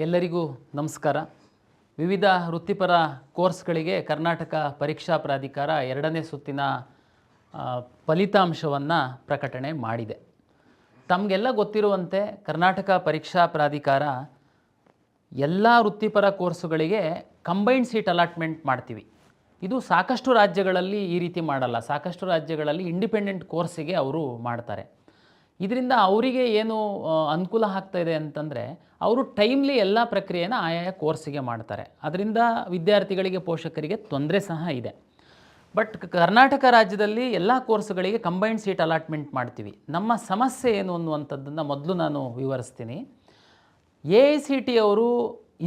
ಎಲ್ಲರಿಗೂ ನಮಸ್ಕಾರ. ವಿವಿಧ ವೃತ್ತಿಪರ ಕೋರ್ಸ್ಗಳಿಗೆ ಕರ್ನಾಟಕ ಪರೀಕ್ಷಾ ಪ್ರಾಧಿಕಾರ ಎರಡನೇ ಸುತ್ತಿನ ಫಲಿತಾಂಶವನ್ನು ಪ್ರಕಟಣೆ ಮಾಡಿದೆ. ತಮಗೆಲ್ಲ ಗೊತ್ತಿರುವಂತೆ ಕರ್ನಾಟಕ ಪರೀಕ್ಷಾ ಪ್ರಾಧಿಕಾರ ಎಲ್ಲ ವೃತ್ತಿಪರ ಕೋರ್ಸುಗಳಿಗೆ ಕಂಬೈನ್ಡ್ ಸೀಟ್ ಅಲಾಟ್ಮೆಂಟ್ ಮಾಡ್ತೀವಿ. ಇದು ಸಾಕಷ್ಟು ರಾಜ್ಯಗಳಲ್ಲಿ ಈ ರೀತಿ ಮಾಡಲ್ಲ. ಸಾಕಷ್ಟು ರಾಜ್ಯಗಳಲ್ಲಿ ಇಂಡಿಪೆಂಡೆಂಟ್ ಕೋರ್ಸಿಗೆ ಅವರು ಮಾಡ್ತಾರೆ. ಇದರಿಂದ ಅವರಿಗೆ ಏನು ಅನುಕೂಲ ಆಗ್ತಾಯಿದೆ ಅಂತಂದರೆ, ಅವರು ಟೈಮ್ಲಿ ಎಲ್ಲ ಪ್ರಕ್ರಿಯೆನ ಆಯಾಯ ಕೋರ್ಸಿಗೆ ಮಾಡ್ತಾರೆ. ಅದರಿಂದ ವಿದ್ಯಾರ್ಥಿಗಳಿಗೆ, ಪೋಷಕರಿಗೆ ತೊಂದರೆ ಸಹ ಇದೆ. ಬಟ್ ಕರ್ನಾಟಕ ರಾಜ್ಯದಲ್ಲಿ ಎಲ್ಲ ಕೋರ್ಸುಗಳಿಗೆ ಕಂಬೈನ್ಡ್ ಸೀಟ್ ಅಲಾಟ್ಮೆಂಟ್ ಮಾಡ್ತೀವಿ. ನಮ್ಮ ಸಮಸ್ಯೆ ಏನು ಅನ್ನುವಂಥದ್ದನ್ನು ಮೊದಲು ನಾನು ವಿವರಿಸ್ತೀನಿ. AICT ಅವರು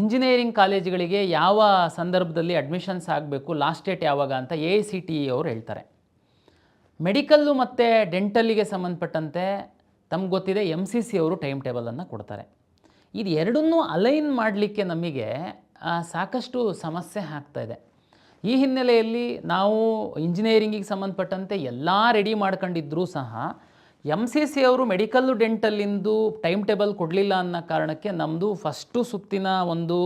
ಇಂಜಿನಿಯರಿಂಗ್ ಕಾಲೇಜುಗಳಿಗೆ ಯಾವ ಸಂದರ್ಭದಲ್ಲಿ ಅಡ್ಮಿಷನ್ಸ್ ಆಗಬೇಕು, ಲಾಸ್ಟ್ ಡೇಟ್ ಯಾವಾಗ ಅಂತ AICTE ಅವರು ಹೇಳ್ತಾರೆ. ಮೆಡಿಕಲ್ಲು ಮತ್ತು ಡೆಂಟಲ್ಲಿಗೆ ಸಂಬಂಧಪಟ್ಟಂತೆ ತಮ್ಗೆ ಗೊತ್ತಿದೆ MCC ಅವರು ಟೈಮ್ ಟೇಬಲನ್ನು ಕೊಡ್ತಾರೆ. ಇದು ಎರಡನ್ನೂ ಅಲೈನ್ ಮಾಡಲಿಕ್ಕೆ ನಮಗೆ ಸಾಕಷ್ಟು ಸಮಸ್ಯೆ ಆಗ್ತಾಯಿದೆ. ಈ ಹಿನ್ನೆಲೆಯಲ್ಲಿ ನಾವು ಇಂಜಿನಿಯರಿಂಗಿಗೆ ಸಂಬಂಧಪಟ್ಟಂತೆ ಎಲ್ಲ ರೆಡಿ ಮಾಡ್ಕೊಂಡಿದ್ದರೂ ಸಹ MCC ಅವರು ಮೆಡಿಕಲ್ಲು ಡೆಂಟಲ್ಲಿಂದು ಟೈಮ್ ಟೇಬಲ್ ಕೊಡಲಿಲ್ಲ ಅನ್ನೋ ಕಾರಣಕ್ಕೆ ನಮ್ಮದು ಫಸ್ಟು ಸುತ್ತಿನ ಒಂದು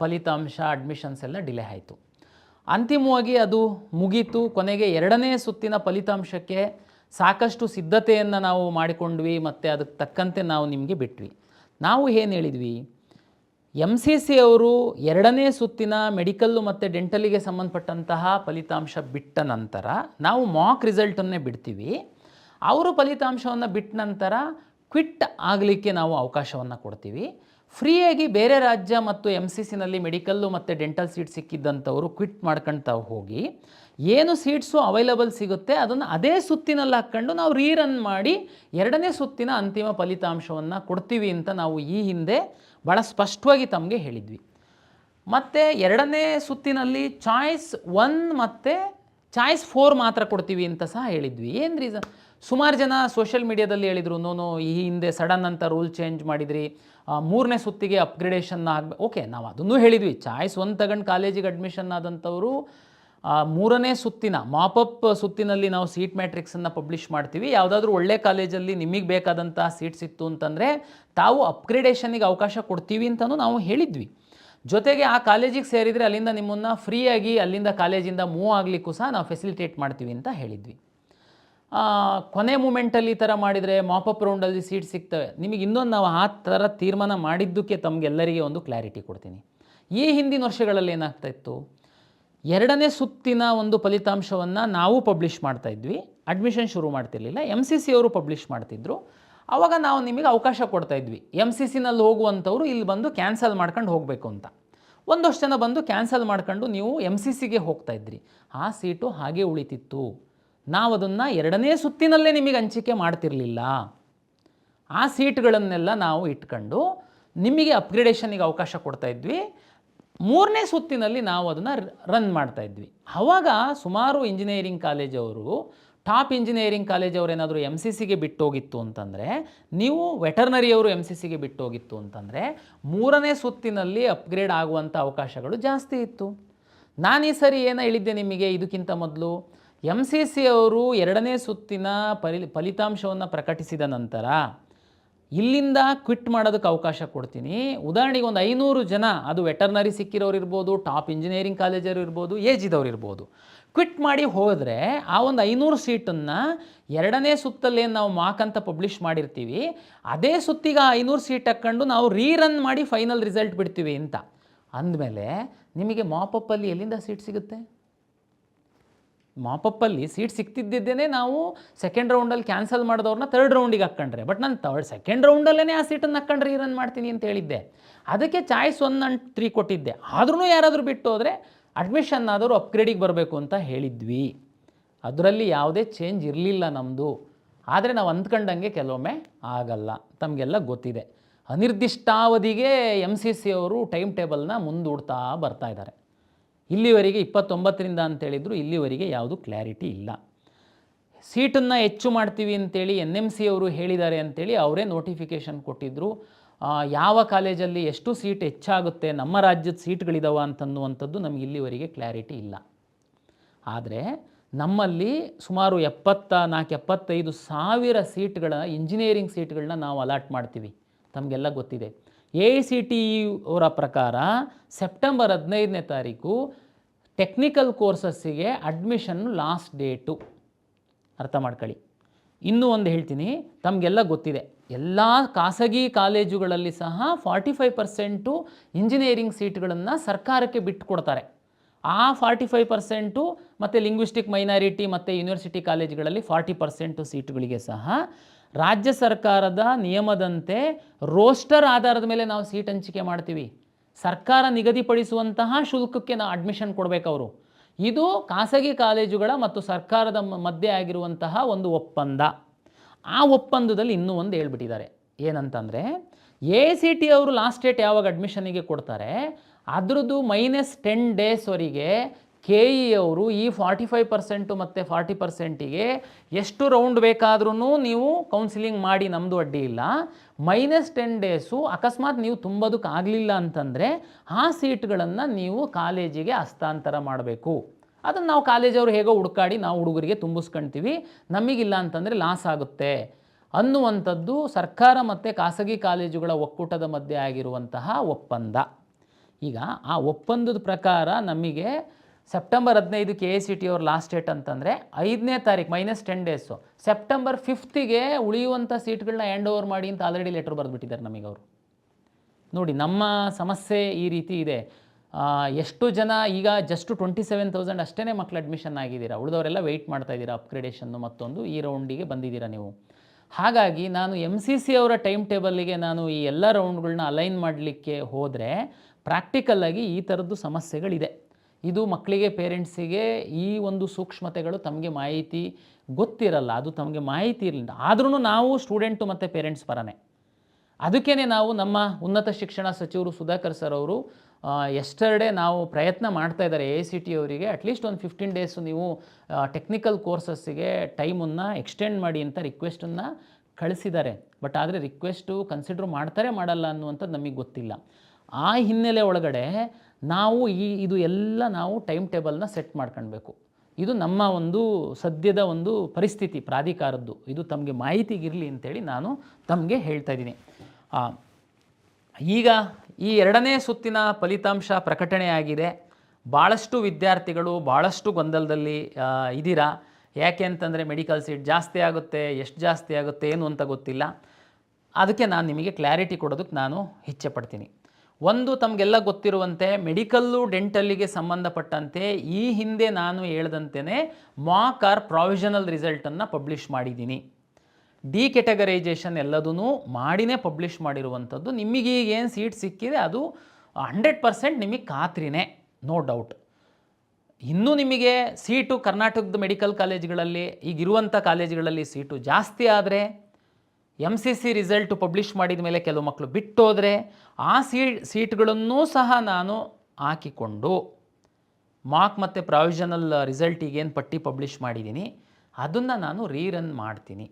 ಫಲಿತಾಂಶ, ಅಡ್ಮಿಷನ್ಸ್ ಎಲ್ಲ ಡಿಲೇ ಆಯಿತು. ಅಂತಿಮವಾಗಿ ಅದು ಮುಗೀತು. ಕೊನೆಗೆ ಎರಡನೇ ಸುತ್ತಿನ ಫಲಿತಾಂಶಕ್ಕೆ ಸಾಕಷ್ಟು ಸಿದ್ಧತೆಯನ್ನು ನಾವು ಮಾಡಿಕೊಂಡ್ವಿ ಮತ್ತು ಅದಕ್ಕೆ ತಕ್ಕಂತೆ ನಾವು ನಿಮಗೆ ಬಿಟ್ವಿ. ನಾವು ಏನು ಹೇಳಿದ್ವಿ, MCC ಅವರು ಎರಡನೇ ಸುತ್ತಿನ ಮೆಡಿಕಲ್ಲು ಮತ್ತು ಡೆಂಟಲಿಗೆ ಸಂಬಂಧಪಟ್ಟಂತಹ ಫಲಿತಾಂಶ ಬಿಟ್ಟ ನಂತರ ನಾವು ಮಾಕ್ ರಿಸಲ್ಟನ್ನೇ ಬಿಡ್ತೀವಿ. ಅವರು ಫಲಿತಾಂಶವನ್ನು ಬಿಟ್ಟ ನಂತರ ಕ್ವಿಟ್ ಆಗಲಿಕ್ಕೆ ನಾವು ಅವಕಾಶವನ್ನು ಕೊಡ್ತೀವಿ. ಫ್ರೀಯಾಗಿ ಬೇರೆ ರಾಜ್ಯ ಮತ್ತು MCCನಲ್ಲಿ ಮೆಡಿಕಲ್ಲು ಮತ್ತು ಡೆಂಟಲ್ ಸೀಟ್ ಸಿಕ್ಕಿದ್ದಂಥವರು ಕ್ವಿಟ್ ಮಾಡ್ಕೊಳ್ತಾ ಹೋಗಿ ಏನು ಸೀಟ್ಸು ಅವೈಲಬಲ್ ಸಿಗುತ್ತೆ ಅದನ್ನು ಅದೇ ಸುತ್ತಿನಲ್ಲಿ ಹಾಕ್ಕೊಂಡು ನಾವು ರೀರನ್ ಮಾಡಿ ಎರಡನೇ ಸುತ್ತಿನ ಅಂತಿಮ ಫಲಿತಾಂಶವನ್ನು ಕೊಡ್ತೀವಿ ಅಂತ ನಾವು ಈ ಹಿಂದೆ ಭಾಳ ಸ್ಪಷ್ಟವಾಗಿ ತಮಗೆ ಹೇಳಿದ್ವಿ. ಮತ್ತು ಎರಡನೇ ಸುತ್ತಿನಲ್ಲಿ ಚಾಯ್ಸ್ 1 ಮತ್ತು ಚಾಯ್ಸ್ 4 ಮಾತ್ರ ಕೊಡ್ತೀವಿ ಅಂತ ಸಹ ಹೇಳಿದ್ವಿ. ಏನು ರೀಸನ್? ಸುಮಾರು ಜನ ಸೋಷಿಯಲ್ ಮೀಡಿಯಾದಲ್ಲಿ ಹೇಳಿದರು, ನೋನು ಈ ಹಿಂದೆ ಸಡನ್ ಅಂತ ರೂಲ್ ಚೇಂಜ್ ಮಾಡಿದ್ರಿ, ಮೂರನೇ ಸುತ್ತಿಗೆ ಅಪ್ಗ್ರೇಡೇಷನ್ ಆಗಬೇಕು. ಓಕೆ, ನಾವು ಅದನ್ನೂ ಹೇಳಿದ್ವಿ. ಚಾಯ್ಸ್ 1 ತಗೊಂಡು ಕಾಲೇಜಿಗೆ ಅಡ್ಮಿಷನ್ ಆದಂಥವರು ಮೂರನೇ ಸುತ್ತಿನ ಮಾಪಪ್ ಸುತ್ತಿನಲ್ಲಿ ನಾವು ಸೀಟ್ ಮ್ಯಾಟ್ರಿಕ್ಸನ್ನು ಪಬ್ಲಿಷ್ ಮಾಡ್ತೀವಿ. ಯಾವುದಾದ್ರೂ ಒಳ್ಳೆ ಕಾಲೇಜಲ್ಲಿ ನಿಮಗೆ ಬೇಕಾದಂಥ ಸೀಟ್ ಸಿಕ್ತು ಅಂತಂದರೆ ತಾವು ಅಪ್ಗ್ರೇಡೇಷನ್ನಿಗೆ ಅವಕಾಶ ಕೊಡ್ತೀವಿ ಅಂತಲೂ ನಾವು ಹೇಳಿದ್ವಿ. ಜೊತೆಗೆ ಆ ಕಾಲೇಜಿಗೆ ಸೇರಿದರೆ ಅಲ್ಲಿಂದ ನಿಮ್ಮನ್ನು ಫ್ರೀಯಾಗಿ ಅಲ್ಲಿಂದ ಕಾಲೇಜಿಂದ ಮೂವ್ ಆಗಲಿಕ್ಕೂ ಸಹ ನಾವು ಫೆಸಿಲಿಟೇಟ್ ಮಾಡ್ತೀವಿ ಅಂತ ಹೇಳಿದ್ವಿ. ಕೊನೆ ಮೂಮೆಂಟಲ್ಲಿ ಈ ಥರ ಮಾಡಿದರೆ ಮಾಪಪ್ ರೌಂಡಲ್ಲಿ ಸೀಟ್ ಸಿಗ್ತವೆ. ನಿಮಗೆ ಇನ್ನೊಂದು ನಾವು ಆ ಥರ ತೀರ್ಮಾನ ಮಾಡಿದ್ದಕ್ಕೆ ತಮಗೆಲ್ಲರಿಗೆ ಒಂದು ಕ್ಲಾರಿಟಿ ಕೊಡ್ತೀನಿ. ಈ ಹಿಂದಿನ ವರ್ಷಗಳಲ್ಲಿ ಏನಾಗ್ತಾಯಿತ್ತು, ಎರಡನೇ ಸುತ್ತಿನ ಒಂದು ಫಲಿತಾಂಶವನ್ನು ನಾವು ಪಬ್ಲಿಷ್ ಮಾಡ್ತಾಯಿದ್ವಿ, ಅಡ್ಮಿಷನ್ ಶುರು ಮಾಡ್ತಿರ್ಲಿಲ್ಲ. MCC ಅವರು ಪಬ್ಲಿಷ್ ಮಾಡ್ತಿದ್ರು. ಆವಾಗ ನಾವು ನಿಮಗೆ ಅವಕಾಶ ಕೊಡ್ತಾಯಿದ್ವಿ. MCCನಲ್ಲಿ ಹೋಗುವಂಥವ್ರು ಇಲ್ಲಿ ಬಂದು ಕ್ಯಾನ್ಸಲ್ ಮಾಡ್ಕೊಂಡು ಹೋಗಬೇಕು ಅಂತ. ಒಂದಷ್ಟು ಜನ ಬಂದು ಕ್ಯಾನ್ಸಲ್ ಮಾಡ್ಕೊಂಡು ನೀವು MCCಗೆ ಹೋಗ್ತಾಯಿದ್ರಿ. ಆ ಸೀಟು ಹಾಗೆ ಉಳಿತಿತ್ತು. ನಾವು ಅದನ್ನು ಎರಡನೇ ಸುತ್ತಿನಲ್ಲೇ ನಿಮಗೆ ಹಂಚಿಕೆ ಮಾಡ್ತಿರಲಿಲ್ಲ. ಆ ಸೀಟ್ಗಳನ್ನೆಲ್ಲ ನಾವು ಇಟ್ಕೊಂಡು ನಿಮಗೆ ಅಪ್ಗ್ರೇಡೇಷನ್ನಿಗೆ ಅವಕಾಶ ಕೊಡ್ತಾಯಿದ್ವಿ. ಮೂರನೇ ಸುತ್ತಿನಲ್ಲಿ ನಾವು ಅದನ್ನು ರನ್ ಮಾಡ್ತಾಯಿದ್ವಿ. ಆವಾಗ ಸುಮಾರು ಇಂಜಿನಿಯರಿಂಗ್ ಕಾಲೇಜವರು, ಟಾಪ್ ಇಂಜಿನಿಯರಿಂಗ್ ಕಾಲೇಜವ್ರು ಏನಾದರೂ MCCಗೆ ಬಿಟ್ಟೋಗಿತ್ತು ಅಂತಂದರೆ, ನೀವು ವೆಟರ್ನರಿಯವರು MCCಗೆ ಬಿಟ್ಟೋಗಿತ್ತು ಅಂತಂದರೆ ಮೂರನೇ ಸುತ್ತಿನಲ್ಲಿ ಅಪ್ಗ್ರೇಡ್ ಆಗುವಂಥ ಅವಕಾಶಗಳು ಜಾಸ್ತಿ ಇತ್ತು. ನಾನು ಈ ಸರಿ ಏನೋ ಹೇಳಿದ್ದೆ ನಿಮಗೆ ಇದಕ್ಕಿಂತ ಮೊದಲು, MCC ಅವರು ಎರಡನೇ ಸುತ್ತಿನ ಫಲಿತಾಂಶವನ್ನು ಪ್ರಕಟಿಸಿದ ನಂತರ ಇಲ್ಲಿಂದ ಕ್ವಿಟ್ ಮಾಡೋದಕ್ಕೆ ಅವಕಾಶ ಕೊಡ್ತೀನಿ. ಉದಾಹರಣೆಗೆ ಒಂದು 500 ಜನ, ಅದು ವೆಟರ್ನರಿ ಸಿಕ್ಕಿರೋರು ಇರ್ಬೋದು, ಟಾಪ್ ಇಂಜಿನಿಯರಿಂಗ್ ಕಾಲೇಜರು ಇರ್ಬೋದು, ಏಜಿದವ್ರು ಇರ್ಬೋದು, ಕ್ವಿಟ್ ಮಾಡಿ ಹೋದರೆ ಆ ಒಂದು 500 ಸೀಟನ್ನು ಎರಡನೇ ಸುತ್ತಲ್ಲೇನು ನಾವು ಮಾಕ್ ಅಂತ ಪಬ್ಲಿಷ್ ಮಾಡಿರ್ತೀವಿ, ಅದೇ ಸುತ್ತಿಗೆ ಆ 500 ಸೀಟ್ ಹಾಕ್ಕೊಂಡು ನಾವು ರೀರನ್ ಮಾಡಿ ಫೈನಲ್ ರಿಸಲ್ಟ್ ಬಿಡ್ತೀವಿ ಅಂತ ಅಂದಮೇಲೆ ನಿಮಗೆ ಮಾಪಪ್ಪಲ್ಲಿ ಎಲ್ಲಿಂದ ಸೀಟ್ ಸಿಗುತ್ತೆ? ಮಾಪಪ್ಪಲ್ಲಿ ಸೀಟ್ ಸಿಗ್ತಿದ್ದೇನೆ ನಾವು ಸೆಕೆಂಡ್ ರೌಂಡಲ್ಲಿ ಕ್ಯಾನ್ಸಲ್ ಮಾಡಿದವ್ರನ್ನ ಥರ್ಡ್ ರೌಂಡಿಗೆ ಹಾಕ್ಕೊಂಡ್ರೆ. ಬಟ್ ನಾನು ಸೆಕೆಂಡ್ ರೌಂಡಲ್ಲೇ ಆ ಸೀಟನ್ನು ಹಾಕ್ಕೊಂಡು ರೀರನ್ ಮಾಡ್ತೀನಿ ಅಂತ ಹೇಳಿದ್ದೆ. ಅದಕ್ಕೆ ಚಾಯ್ಸ್ 1 and 3 ಕೊಟ್ಟಿದ್ದೆ. ಆದ್ರೂ ಯಾರಾದರೂ ಬಿಟ್ಟು ಹೋದರೆ ಅಡ್ಮಿಷನ್ ಆದವರು ಅಪ್ಗ್ರೇಡಿಗೆ ಬರಬೇಕು ಅಂತ ಹೇಳಿದ್ವಿ. ಅದರಲ್ಲಿ ಯಾವುದೇ ಚೇಂಜ್ ಇರಲಿಲ್ಲ ನಮ್ಮದು. ಆದರೆ ನಾವು ಅಂದ್ಕೊಂಡಂಗೆ ಕೆಲವೊಮ್ಮೆ ಆಗಲ್ಲ. ತಮಗೆಲ್ಲ ಗೊತ್ತಿದೆ, ಅನಿರ್ದಿಷ್ಟಾವಧಿಗೆ MCC ಅವರು ಟೈಮ್ ಟೇಬಲ್ನ ಮುಂದೂಡ್ತಾ ಬರ್ತಾ ಇದ್ದಾರೆ. ಇಲ್ಲಿವರೆಗೆ 29ರಿಂದ ಅಂತೇಳಿದ್ರು, ಇಲ್ಲಿವರೆಗೆ ಯಾವುದು ಕ್ಲಾರಿಟಿ ಇಲ್ಲ. ಸೀಟನ್ನು ಹೆಚ್ಚು ಮಾಡ್ತೀವಿ ಅಂತೇಳಿ NMC ಅವರು ಹೇಳಿದ್ದಾರೆ ಅಂತೇಳಿ ಅವರೇ ನೋಟಿಫಿಕೇಷನ್ ಕೊಟ್ಟಿದ್ದರು. ಯಾವ ಕಾಲೇಜಲ್ಲಿ ಎಷ್ಟು ಸೀಟ್ ಹೆಚ್ಚಾಗುತ್ತೆ, ನಮ್ಮ ರಾಜ್ಯದ ಸೀಟ್ಗಳಿದಾವ ಅಂತನ್ನುವಂಥದ್ದು ನಮಗೆ ಇಲ್ಲಿವರೆಗೆ ಕ್ಲಾರಿಟಿ ಇಲ್ಲ. ಆದರೆ ನಮ್ಮಲ್ಲಿ ಸುಮಾರು 74-75 ಸಾವಿರ ಸೀಟ್ಗಳ ಇಂಜಿನಿಯರಿಂಗ್ ಸೀಟ್ಗಳನ್ನ ನಾವು ಅಲಾಟ್ ಮಾಡ್ತೀವಿ. ತಮಗೆಲ್ಲ ಗೊತ್ತಿದೆ. AICTE ಅವರ ಪ್ರಕಾರ ಸೆಪ್ಟೆಂಬರ್ 15ನೇ ತಾರೀಕು ಟೆಕ್ನಿಕಲ್ ಕೋರ್ಸಸ್ಸಿಗೆ ಅಡ್ಮಿಷನ್ ಲಾಸ್ಟ್ ಡೇಟು. ಅರ್ಥ ಮಾಡ್ಕೊಳ್ಳಿ. ಇನ್ನೂ ಒಂದು ಹೇಳ್ತೀನಿ, ತಮಗೆಲ್ಲ ಗೊತ್ತಿದೆ, ಎಲ್ಲ ಖಾಸಗಿ ಕಾಲೇಜುಗಳಲ್ಲಿ ಸಹ 45% ಇಂಜಿನಿಯರಿಂಗ್ ಸೀಟ್ಗಳನ್ನು ಸರ್ಕಾರಕ್ಕೆ ಬಿಟ್ಟು ಕೊಡ್ತಾರೆ. ಆ 45% ಮತ್ತು ಲಿಂಗ್ವಿಸ್ಟಿಕ್ ಮೈನಾರಿಟಿ ಮತ್ತು ಯೂನಿವರ್ಸಿಟಿ ಕಾಲೇಜುಗಳಲ್ಲಿ 40% ಸೀಟುಗಳಿಗೆ ಸಹ ರಾಜ್ಯ ಸರ್ಕಾರದ ನಿಯಮದಂತೆ ರೋಸ್ಟರ್ ಆಧಾರದ ಮೇಲೆ ನಾವು ಸೀಟ್ ಹಂಚಿಕೆ ಮಾಡ್ತೀವಿ. ಸರ್ಕಾರ ನಿಗದಿಪಡಿಸುವಂತಹ ಶುಲ್ಕಕ್ಕೆ ನಾವು ಅಡ್ಮಿಷನ್ ಕೊಡಬೇಕು ಅವರು. ಇದು ಖಾಸಗಿ ಕಾಲೇಜುಗಳ ಮತ್ತು ಸರ್ಕಾರದ ಮಧ್ಯೆ ಆಗಿರುವಂತಹ ಒಂದು ಒಪ್ಪಂದ. ಆ ಒಪ್ಪಂದದಲ್ಲಿ ಇನ್ನೂ ಒಂದು ಹೇಳ್ಬಿಟ್ಟಿದ್ದಾರೆ, ಏನಂತಂದರೆ AICTE ಅವರು ಲಾಸ್ಟ್ ಡೇಟ್ ಯಾವಾಗ ಅಡ್ಮಿಷನಿಗೆ ಕೊಡ್ತಾರೆ ಅದರದ್ದು -10 ಡೇಸ್ವರೆಗೆ KE ಅವರು ಈ 45% ಮತ್ತು 40%ಗೆ ಎಷ್ಟು ರೌಂಡ್ ಬೇಕಾದ್ರೂ ನೀವು ಕೌನ್ಸಿಲಿಂಗ್ ಮಾಡಿ, ನಮ್ಮದು ಅಡ್ಡಿ ಇಲ್ಲ. -10 ಡೇಸು ಅಕಸ್ಮಾತ್ ನೀವು ತುಂಬೋದಕ್ಕಾಗಲಿಲ್ಲ ಅಂತಂದರೆ ಆ ಸೀಟ್ಗಳನ್ನು ನೀವು ಕಾಲೇಜಿಗೆ ಹಸ್ತಾಂತರ ಮಾಡಬೇಕು. ಅದನ್ನು ನಾವು ಕಾಲೇಜವರು ಹೇಗೋ ಹುಡುಕಾಡಿ ನಾವು ಹುಡುಗರಿಗೆ ತುಂಬಿಸ್ಕೊಳ್ತೀವಿ, ನಮಗಿಲ್ಲ ಅಂತಂದರೆ ಲಾಸ್ ಆಗುತ್ತೆ ಅನ್ನುವಂಥದ್ದು ಸರ್ಕಾರ ಮತ್ತು ಖಾಸಗಿ ಕಾಲೇಜುಗಳ ಒಕ್ಕೂಟದ ಮಧ್ಯೆ ಆಗಿರುವಂತಹ ಒಪ್ಪಂದ. ಈಗ ಆ ಒಪ್ಪಂದದ ಪ್ರಕಾರ ನಮಗೆ ಸೆಪ್ಟೆಂಬರ್ 15ಕ್ಕೆ AICTE ಅವ್ರ ಲಾಸ್ಟ್ ಡೇಟ್ ಅಂತಂದರೆ 5ನೇ ತಾರೀಕು -10 ಡೇಸು. ಸೆಪ್ಟೆಂಬರ್ 5ಗೆ ಉಳಿಯುವಂಥ ಸೀಟ್ಗಳನ್ನ ಹ್ಯಾಂಡ್ ಓವರ್ ಮಾಡಿ ಅಂತ ಆಲ್ರೆಡಿ ಲೆಟ್ರ್ ಬರೆದುಬಿಟ್ಟಿದ್ದಾರೆ ನಮಗೆ ಅವರು. ನೋಡಿ, ನಮ್ಮ ಸಮಸ್ಯೆ ಈ ರೀತಿ ಇದೆ. ಎಷ್ಟು ಜನ ಈಗ ಜಸ್ಟ್ 27,000 ಅಷ್ಟೇ ಮಕ್ಕಳು ಅಡ್ಮಿಷನ್ ಆಗಿದ್ದೀರಾ, ಉಳಿದವರೆಲ್ಲ ವೆಯ್ಟ್ ಮಾಡ್ತಾಯಿದ್ದೀರಾ ಅಪ್ಗ್ರೇಡೇಷನ್ನು ಮತ್ತೊಂದು ಈ ರೌಂಡಿಗೆ ಬಂದಿದ್ದೀರಾ ನೀವು. ಹಾಗಾಗಿ ನಾನು MCC ಅವರ ಟೈಮ್ ಟೇಬಲ್ಲಿಗೆ ನಾನು ಈ ಎಲ್ಲ ರೌಂಡ್ಗಳನ್ನ ಅಲೈನ್ ಮಾಡಲಿಕ್ಕೆ ಹೋದರೆ ಪ್ರಾಕ್ಟಿಕಲ್ಲಾಗಿ ಈ ಥರದ್ದು ಸಮಸ್ಯೆಗಳಿದೆ. ಇದು ಮಕ್ಕಳಿಗೆ, ಪೇರೆಂಟ್ಸಿಗೆ ಈ ಒಂದು ಸೂಕ್ಷ್ಮತೆಗಳು ತಮಗೆ ಮಾಹಿತಿ ಗೊತ್ತಿರಲ್ಲ, ಅದು ತಮಗೆ ಮಾಹಿತಿ ಇರಲಿಲ್ಲ. ಆದ್ರೂ ನಾವು ಸ್ಟೂಡೆಂಟು ಮತ್ತು ಪೇರೆಂಟ್ಸ್ ಪರನೇ. ಅದಕ್ಕೇ ನಾವು ನಮ್ಮ ಉನ್ನತ ಶಿಕ್ಷಣ ಸಚಿವರು ಸುಧಾಕರ್ ಸರ್ ಅವರು ಎಸ್ಟರ್ಡೇ ನಾವು ಪ್ರಯತ್ನ ಮಾಡ್ತಾ ಇದ್ದಾರೆ AICTE ಅವರಿಗೆ ಅಟ್ಲೀಸ್ಟ್ ಒಂದು 15 ಡೇಸು ನೀವು ಟೆಕ್ನಿಕಲ್ ಕೋರ್ಸಸ್ಸಿಗೆ ಟೈಮನ್ನು ಎಕ್ಸ್ಟೆಂಡ್ ಮಾಡಿ ಅಂತ ರಿಕ್ವೆಸ್ಟನ್ನು ಕಳಿಸಿದ್ದಾರೆ. ಬಟ್ ಆದರೆ ರಿಕ್ವೆಸ್ಟು ಕನ್ಸಿಡರ್ ಮಾಡ್ತಾರೆ ಮಾಡಲ್ಲ ಅನ್ನುವಂಥದ್ದು ನಮಗೆ ಗೊತ್ತಿಲ್ಲ. ಆ ಹಿನ್ನೆಲೆ ಒಳಗಡೆ ನಾವು ಇದು ಎಲ್ಲ ನಾವು ಟೈಮ್ ಟೇಬಲ್ನ ಸೆಟ್ ಮಾಡ್ಕೊಳ್ಬೇಕು. ಇದು ನಮ್ಮ ಒಂದು ಸದ್ಯದ ಒಂದು ಪರಿಸ್ಥಿತಿ ಪ್ರಾಧಿಕಾರದ್ದು. ಇದು ತಮಗೆ ಮಾಹಿತಿಗಿರಲಿ ಅಂತೇಳಿ ನಾನು ತಮಗೆ ಹೇಳ್ತಾ ಇದ್ದೀನಿ. ಈಗ ಈ 2ನೇ ಸುತ್ತಿನ ಫಲಿತಾಂಶ ಪ್ರಕಟಣೆಯಾಗಿದೆ. ಭಾಳಷ್ಟು ವಿದ್ಯಾರ್ಥಿಗಳು ಭಾಳಷ್ಟು ಗೊಂದಲದಲ್ಲಿ ಇದ್ದೀರಾ. ಯಾಕೆ ಅಂತಂದರೆ ಮೆಡಿಕಲ್ ಸೀಟ್ ಜಾಸ್ತಿ ಆಗುತ್ತೆ, ಎಷ್ಟು ಜಾಸ್ತಿ ಆಗುತ್ತೆ ಏನು ಅಂತ ಗೊತ್ತಿಲ್ಲ. ಅದಕ್ಕೆ ನಾನು ನಿಮಗೆ ಕ್ಲಾರಿಟಿ ಕೊಡೋದಕ್ಕೆ ನಾನು ಇಚ್ಛೆ ಪಡ್ತೀನಿ. ಒಂದು, ತಮಗೆಲ್ಲ ಗೊತ್ತಿರುವಂತೆ ಮೆಡಿಕಲ್ಲು ಡೆಂಟಲ್ಲಿಗೆ ಸಂಬಂಧಪಟ್ಟಂತೆ ಈ ಹಿಂದೆ ನಾನು ಹೇಳ್ದಂತೆಯೇ ಮಾಕ್ ಆರ್ ಪ್ರಾವಿಷನಲ್ ರಿಸಲ್ಟನ್ನು ಪಬ್ಲಿಷ್ ಮಾಡಿದ್ದೀನಿ. ಡಿ ಕೆಟಗರೈಜೇಷನ್ ಎಲ್ಲದೂ ಮಾಡಿನೇ ಪಬ್ಲಿಷ್ ಮಾಡಿರುವಂಥದ್ದು. ನಿಮಗೀಗ ಏನು ಸೀಟ್ ಸಿಕ್ಕಿದೆ ಅದು 100% ನಿಮಗೆ ಖಾತ್ರಿನೇ, ನೋ ಡೌಟ್. ಇನ್ನೂ ನಿಮಗೆ ಸೀಟು ಕರ್ನಾಟಕದ ಮೆಡಿಕಲ್ ಕಾಲೇಜುಗಳಲ್ಲಿ ಈಗಿರುವಂಥ ಕಾಲೇಜುಗಳಲ್ಲಿ ಸೀಟು ಜಾಸ್ತಿ ಆದರೆ, MCC ರಿಸಲ್ಟು ಪಬ್ಲಿಷ್ ಮಾಡಿದ ಮೇಲೆ ಕೆಲವು ಮಕ್ಕಳು ಬಿಟ್ಟೋದರೆ ಆ ಸೀಟ್ಗಳನ್ನೂ ಸಹ ನಾನು ಹಾಕಿಕೊಂಡು ಮಾರ್ಕ್ ಮತ್ತು ಪ್ರಾವಿಷನಲ್ ರಿಸಲ್ಟ್ ಈಗೇನು ಪಟ್ಟಿ ಪಬ್ಲಿಷ್ ಮಾಡಿದ್ದೀನಿ ಅದನ್ನು ನಾನು ರೀರನ್ ಮಾಡ್ತೀನಿ.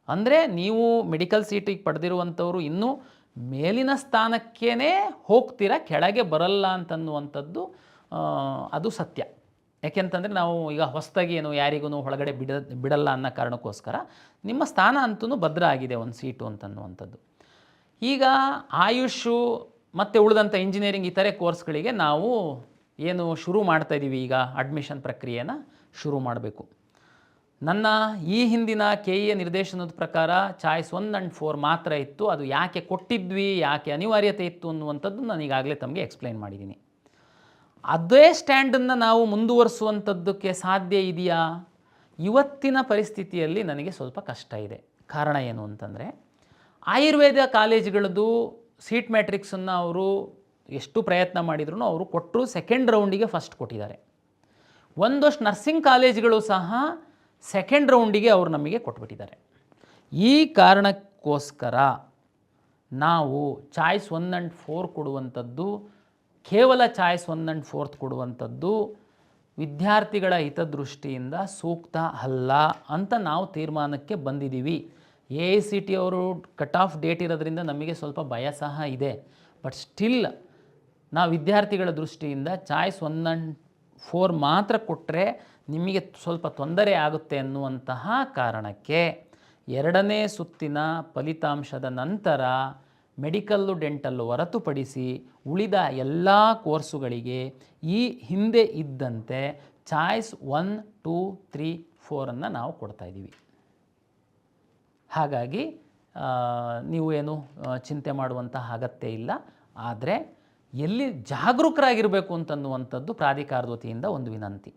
ಅಂದರೆ ನೀವು ಮೆಡಿಕಲ್ ಸೀಟಿಗೆ ಪಡೆದಿರುವಂಥವರು ಇನ್ನೂ ಮೇಲಿನ ಸ್ಥಾನಕ್ಕೇ ಹೋಗ್ತೀರಾ, ಕೆಳಗೆ ಬರಲ್ಲ ಅಂತನ್ನುವಂಥದ್ದು ಅದು ಸತ್ಯ. ಯಾಕೆಂತಂದರೆ ನಾವು ಈಗ ಹೊಸದಾಗಿ ಏನು ಯಾರಿಗೂ ಒಳಗಡೆ ಬಿಡಲ್ಲ ಅನ್ನೋ ಕಾರಣಕ್ಕೋಸ್ಕರ ನಿಮ್ಮ ಸ್ಥಾನ ಅಂತೂ ಭದ್ರ ಆಗಿದೆ ಒಂದು ಸೀಟು ಅಂತನ್ನುವಂಥದ್ದು. ಈಗ ಆಯುಷು ಮತ್ತು ಉಳಿದಂಥ ಇಂಜಿನಿಯರಿಂಗ್ ಇತರೆ ಕೋರ್ಸ್ಗಳಿಗೆ ನಾವು ಏನು ಶುರು ಮಾಡ್ತಾಯಿದ್ದೀವಿ, ಈಗ ಅಡ್ಮಿಷನ್ ಪ್ರಕ್ರಿಯೆನ ಶುರು ಮಾಡಬೇಕು. ನನ್ನ ಈ ಹಿಂದಿನ KE ನಿರ್ದೇಶನದ ಪ್ರಕಾರ ಚಾಯ್ಸ್ 1 and 4 ಮಾತ್ರ ಇತ್ತು. ಅದು ಯಾಕೆ ಕೊಟ್ಟಿದ್ವಿ, ಯಾಕೆ ಅನಿವಾರ್ಯತೆ ಇತ್ತು ಅನ್ನುವಂಥದ್ದು ನಾನು ಈಗಾಗಲೇ ತಮಗೆ ಎಕ್ಸ್ಪ್ಲೈನ್ ಮಾಡಿದ್ದೀನಿ. ಅದೇ ಸ್ಟ್ಯಾಂಡನ್ನು ನಾವು ಮುಂದುವರಿಸುವಂಥದ್ದಕ್ಕೆ ಸಾಧ್ಯ ಇದೆಯಾ? ಇವತ್ತಿನ ಪರಿಸ್ಥಿತಿಯಲ್ಲಿ ನನಗೆ ಸ್ವಲ್ಪ ಕಷ್ಟ ಇದೆ. ಕಾರಣ ಏನು ಅಂತಂದರೆ, ಆಯುರ್ವೇದ ಕಾಲೇಜುಗಳದ್ದು ಸೀಟ್ ಮ್ಯಾಟ್ರಿಕ್ಸನ್ನು ಅವರು ಎಷ್ಟು ಪ್ರಯತ್ನ ಮಾಡಿದ್ರು ಅವರು ಕೊಟ್ಟರು, ಸೆಕೆಂಡ್ ರೌಂಡಿಗೆ ಫಸ್ಟ್ ಕೊಟ್ಟಿದ್ದಾರೆ. ಒಂದಷ್ಟು ನರ್ಸಿಂಗ್ ಕಾಲೇಜುಗಳು ಸಹ ಸೆಕೆಂಡ್ ರೌಂಡಿಗೆ ಅವರು ನಮಗೆ ಕೊಟ್ಬಿಟ್ಟಿದ್ದಾರೆ. ಈ ಕಾರಣಕ್ಕೋಸ್ಕರ ನಾವು ಚಾಯ್ಸ್ 1 and 4 ಕೊಡುವಂಥದ್ದು, ಕೇವಲ ಚಾಯ್ಸ್ 1 and 4 ಕೊಡುವಂಥದ್ದು ವಿದ್ಯಾರ್ಥಿಗಳ ಹಿತದೃಷ್ಟಿಯಿಂದ ಸೂಕ್ತ ಅಲ್ಲ ಅಂತ ನಾವು ತೀರ್ಮಾನಕ್ಕೆ ಬಂದಿದ್ದೀವಿ. AICTE ಅವರು ಕಟ್ ಆಫ್ ಡೇಟ್ ಇರೋದ್ರಿಂದ ನಮಗೆ ಸ್ವಲ್ಪ ಭಯ ಸಹ ಇದೆ. ಬಟ್ ಸ್ಟಿಲ್ ನಾವು ವಿದ್ಯಾರ್ಥಿಗಳ ದೃಷ್ಟಿಯಿಂದ ಚಾಯ್ಸ್ 1 and 4 ಮಾತ್ರ ಕೊಟ್ಟರೆ ನಿಮಗೆ ಸ್ವಲ್ಪ ತೊಂದರೆ ಆಗುತ್ತೆ ಅನ್ನುವಂತಹ ಕಾರಣಕ್ಕೆ 2ನೇ ಸುತ್ತಿನ ಫಲಿತಾಂಶದ ನಂತರ ಮೆಡಿಕಲ್ಲು ಡೆಂಟಲ್ಲು ಹೊರತುಪಡಿಸಿ ಉಳಿದ ಎಲ್ಲ ಕೋರ್ಸುಗಳಿಗೆ ಈ ಹಿಂದೆ ಇದ್ದಂತೆ ಚಾಯ್ಸ್ 1, 2, 3, 4 ನಾವು ಕೊಡ್ತಾಯಿದ್ದೀವಿ. ಹಾಗಾಗಿ ನೀವು ಏನು ಚಿಂತೆ ಮಾಡುವಂತಹ ಅಗತ್ಯ ಇಲ್ಲ. ಆದರೆ ಎಲ್ಲಿ ಜಾಗರೂಕರಾಗಿರಬೇಕು ಅಂತನ್ನುವಂಥದ್ದು ಪ್ರಾಧಿಕಾರದ ವತಿಯಿಂದ ಒಂದು ವಿನಂತಿ.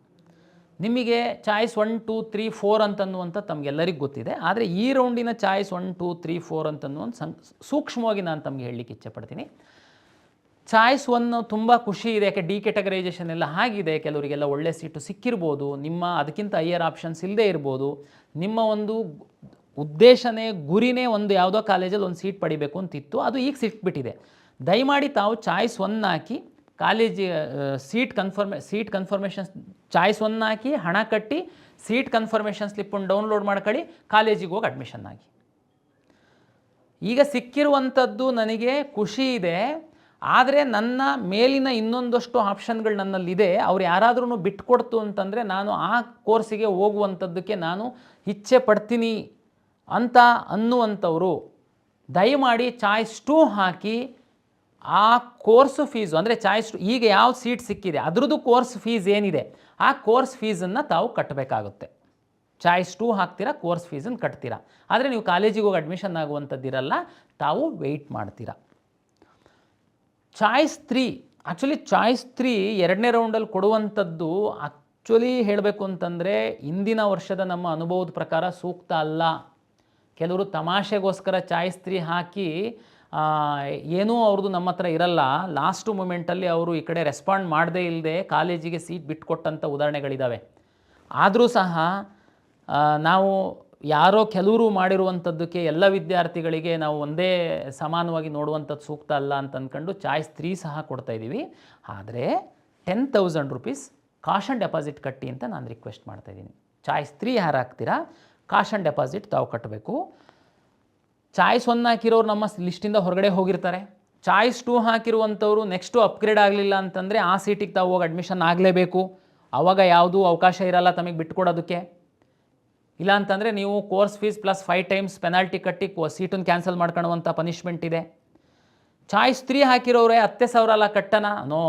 ನಿಮಗೆ ಚಾಯ್ಸ್ 1, 2, 3, 4 ಅಂತನ್ನುವಂಥ ತಮಗೆಲ್ಲರಿಗೂ ಗೊತ್ತಿದೆ. ಆದರೆ ಈ ರೌಂಡಿನ ಚಾಯ್ಸ್ 1, 2, 3, 4 ಅಂತನ್ನುವಂಥ ಸೂಕ್ಷ್ಮವಾಗಿ ನಾನು ತಮಗೆ ಹೇಳಲಿಕ್ಕೆ ಇಚ್ಛೆಪಡ್ತೀನಿ. ಚಾಯ್ಸ್ 1 ತುಂಬ ಖುಷಿ ಇದೆ, ಯಾಕೆ ಡಿ ಕ್ಯಾಟಗರೈಸೇಷನ್ ಎಲ್ಲ ಆಗಿದೆ, ಕೆಲವರಿಗೆಲ್ಲ ಒಳ್ಳೆ ಸೀಟು ಸಿಕ್ಕಿರ್ಬೋದು, ನಿಮ್ಮ ಅದಕ್ಕಿಂತ ಹೈಯರ್ ಆಪ್ಷನ್ಸ್ ಇಲ್ಲದೇ ಇರ್ಬೋದು. ನಿಮ್ಮ ಒಂದು ಉದ್ದೇಶನೇ ಗುರಿನೇ ಒಂದು ಯಾವುದೋ ಕಾಲೇಜಲ್ಲಿ ಒಂದು ಸೀಟ್ ಪಡಿಬೇಕು ಅಂತಿತ್ತು, ಅದು ಈಗ ಸಿಕ್ಬಿಟ್ಟಿದೆ. ದಯಮಾಡಿ ತಾವು ಚಾಯ್ಸ್ 1 ಹಾಕಿ ಕಾಲೇಜ್ ಸೀಟ್ ಕನ್ಫರ್ಮೇಷನ್ ಚಾಯ್ಸ್ 1 ಹಾಕಿ ಹಣ ಕಟ್ಟಿ ಸೀಟ್ ಕನ್ಫರ್ಮೇಷನ್ ಸ್ಲಿಪ್ಪನ್ನು ಡೌನ್ಲೋಡ್ ಮಾಡ್ಕೊಳ್ಳಿ, ಕಾಲೇಜಿಗೆ ಹೋಗಿ ಅಡ್ಮಿಷನ್ ಆಗಿ. ಈಗ ಸಿಕ್ಕಿರುವಂಥದ್ದು ನನಗೆ ಖುಷಿ ಇದೆ, ಆದರೆ ನನ್ನ ಮೇಲಿನ ಇನ್ನೊಂದಷ್ಟು ಆಪ್ಷನ್ಗಳು ನನ್ನಲ್ಲಿದೆ. ಅವ್ರು ಯಾರಾದ್ರೂ ಬಿಟ್ಕೊಡ್ತು ಅಂತಂದರೆ ನಾನು ಆ ಕೋರ್ಸಿಗೆ ಹೋಗುವಂಥದ್ದಕ್ಕೆ ನಾನು ಇಚ್ಛೆ ಪಡ್ತೀನಿ ಅಂತ ಅನ್ನುವಂಥವರು ದಯಮಾಡಿ ಚಾಯ್ಸ್ 2 ಹಾಕಿ ಆ ಕೋರ್ಸು ಫೀಸು ಅಂದರೆ ಚಾಯ್ಸ್ 2 ಈಗ ಯಾವ ಸೀಟ್ ಸಿಕ್ಕಿದೆ ಅದರದ್ದು ಕೋರ್ಸ್ ಫೀಸ್ ಏನಿದೆ ಆ ಕೋರ್ಸ್ ಫೀಸನ್ನು ತಾವು ಕಟ್ಟಬೇಕಾಗುತ್ತೆ. ಚಾಯ್ಸ್ 2 ಹಾಕ್ತೀರಾ, ಕೋರ್ಸ್ ಫೀಸನ್ನು ಕಟ್ತೀರಾ. ಆದರೆ ನೀವು ಕಾಲೇಜಿಗೆ ಹೋಗಿ ಅಡ್ಮಿಷನ್ ಆಗುವಂಥದ್ದಿರಲ್ಲ, ತಾವು ವೆಯ್ಟ್ ಮಾಡ್ತೀರಾ. ಚಾಯ್ಸ್ 3 ಆ್ಯಕ್ಚುಲಿ ಚಾಯ್ಸ್ 3 2ನೇ ರೌಂಡಲ್ಲಿ ಕೊಡುವಂಥದ್ದು ಆ್ಯಕ್ಚುಲಿ ಹೇಳಬೇಕು ಅಂತಂದರೆ ಹಿಂದಿನ ವರ್ಷದ ನಮ್ಮ ಅನುಭವದ ಪ್ರಕಾರ ಸೂಕ್ತ ಅಲ್ಲ. ಕೆಲವರು ತಮಾಷೆಗೋಸ್ಕರ ಚಾಯ್ಸ್ 3 ಹಾಕಿ ಏನೂ ಅವ್ರದ್ದು ನಮ್ಮ ಹತ್ರ ಇರಲ್ಲ, ಲಾಸ್ಟ್ ಮೂಮೆಂಟಲ್ಲಿ ಅವರು ಈ ಕಡೆ ರೆಸ್ಪಾಂಡ್ ಮಾಡದೇ ಇಲ್ಲದೆ ಕಾಲೇಜಿಗೆ ಸೀಟ್ ಬಿಟ್ಟುಕೊಟ್ಟಂಥ ಉದಾಹರಣೆಗಳಿದ್ದಾವೆ. ಆದರೂ ಸಹ ನಾವು ಯಾರೋ ಕೆಲವರು ಮಾಡಿರುವಂಥದ್ದಕ್ಕೆ ಎಲ್ಲ ವಿದ್ಯಾರ್ಥಿಗಳಿಗೆ ನಾವು ಒಂದೇ ಸಮಾನವಾಗಿ ನೋಡುವಂಥದ್ದು ಸೂಕ್ತ ಅಲ್ಲ ಅಂತ ಅಂದ್ಕೊಂಡು ಚಾಯ್ಸ್ 3 ಸಹ ಕೊಡ್ತಾಯಿದ್ದೀವಿ. ಆದರೆ 10,000 ರೂಪೀಸ್ ಕಾಶನ್ ಡೆಪಾಸಿಟ್ ಕಟ್ಟಿ ಅಂತ ನಾನು ರಿಕ್ವೆಸ್ಟ್ ಮಾಡ್ತಾಯಿದ್ದೀನಿ. ಚಾಯ್ಸ್ 3 ಯಾರು ಹಾಕ್ತೀರಾ ಕಾಶನ್ ಡೆಪಾಸಿಟ್ ತಾವು ಕಟ್ಟಬೇಕು. ಚಾಯ್ಸ್ 1 ಹಾಕಿರೋರು ನಮ್ಮ ಲಿಸ್ಟಿಂದ ಹೊರಗಡೆ ಹೋಗಿರ್ತಾರೆ. ಚಾಯ್ಸ್ 2 ಹಾಕಿರುವಂಥವ್ರು ನೆಕ್ಸ್ಟು ಅಪ್ಗ್ರೇಡ್ ಆಗಲಿಲ್ಲ ಅಂತಂದರೆ ಆ ಸೀಟಿಗೆ ತಾವು ಹೋಗಿ ಅಡ್ಮಿಷನ್ ಆಗಲೇಬೇಕು. ಆವಾಗ ಯಾವುದೂ ಅವಕಾಶ ಇರಲ್ಲ ತಮಗೆ ಬಿಟ್ಕೊಡೋದಕ್ಕೆ. ಇಲ್ಲ ಅಂತಂದರೆ ನೀವು course fees plus 5 times penalty ಕಟ್ಟಿ ಸೀಟನ್ನು ಕ್ಯಾನ್ಸಲ್ ಮಾಡ್ಕೊಳ್ಳುವಂಥ ಪನಿಷ್ಮೆಂಟ್ ಇದೆ. ಚಾಯ್ಸ್ 3 ಹಾಕಿರೋರೆ 10,000 ಅಲ್ಲ ಕಟ್ಟನ, ನೋ,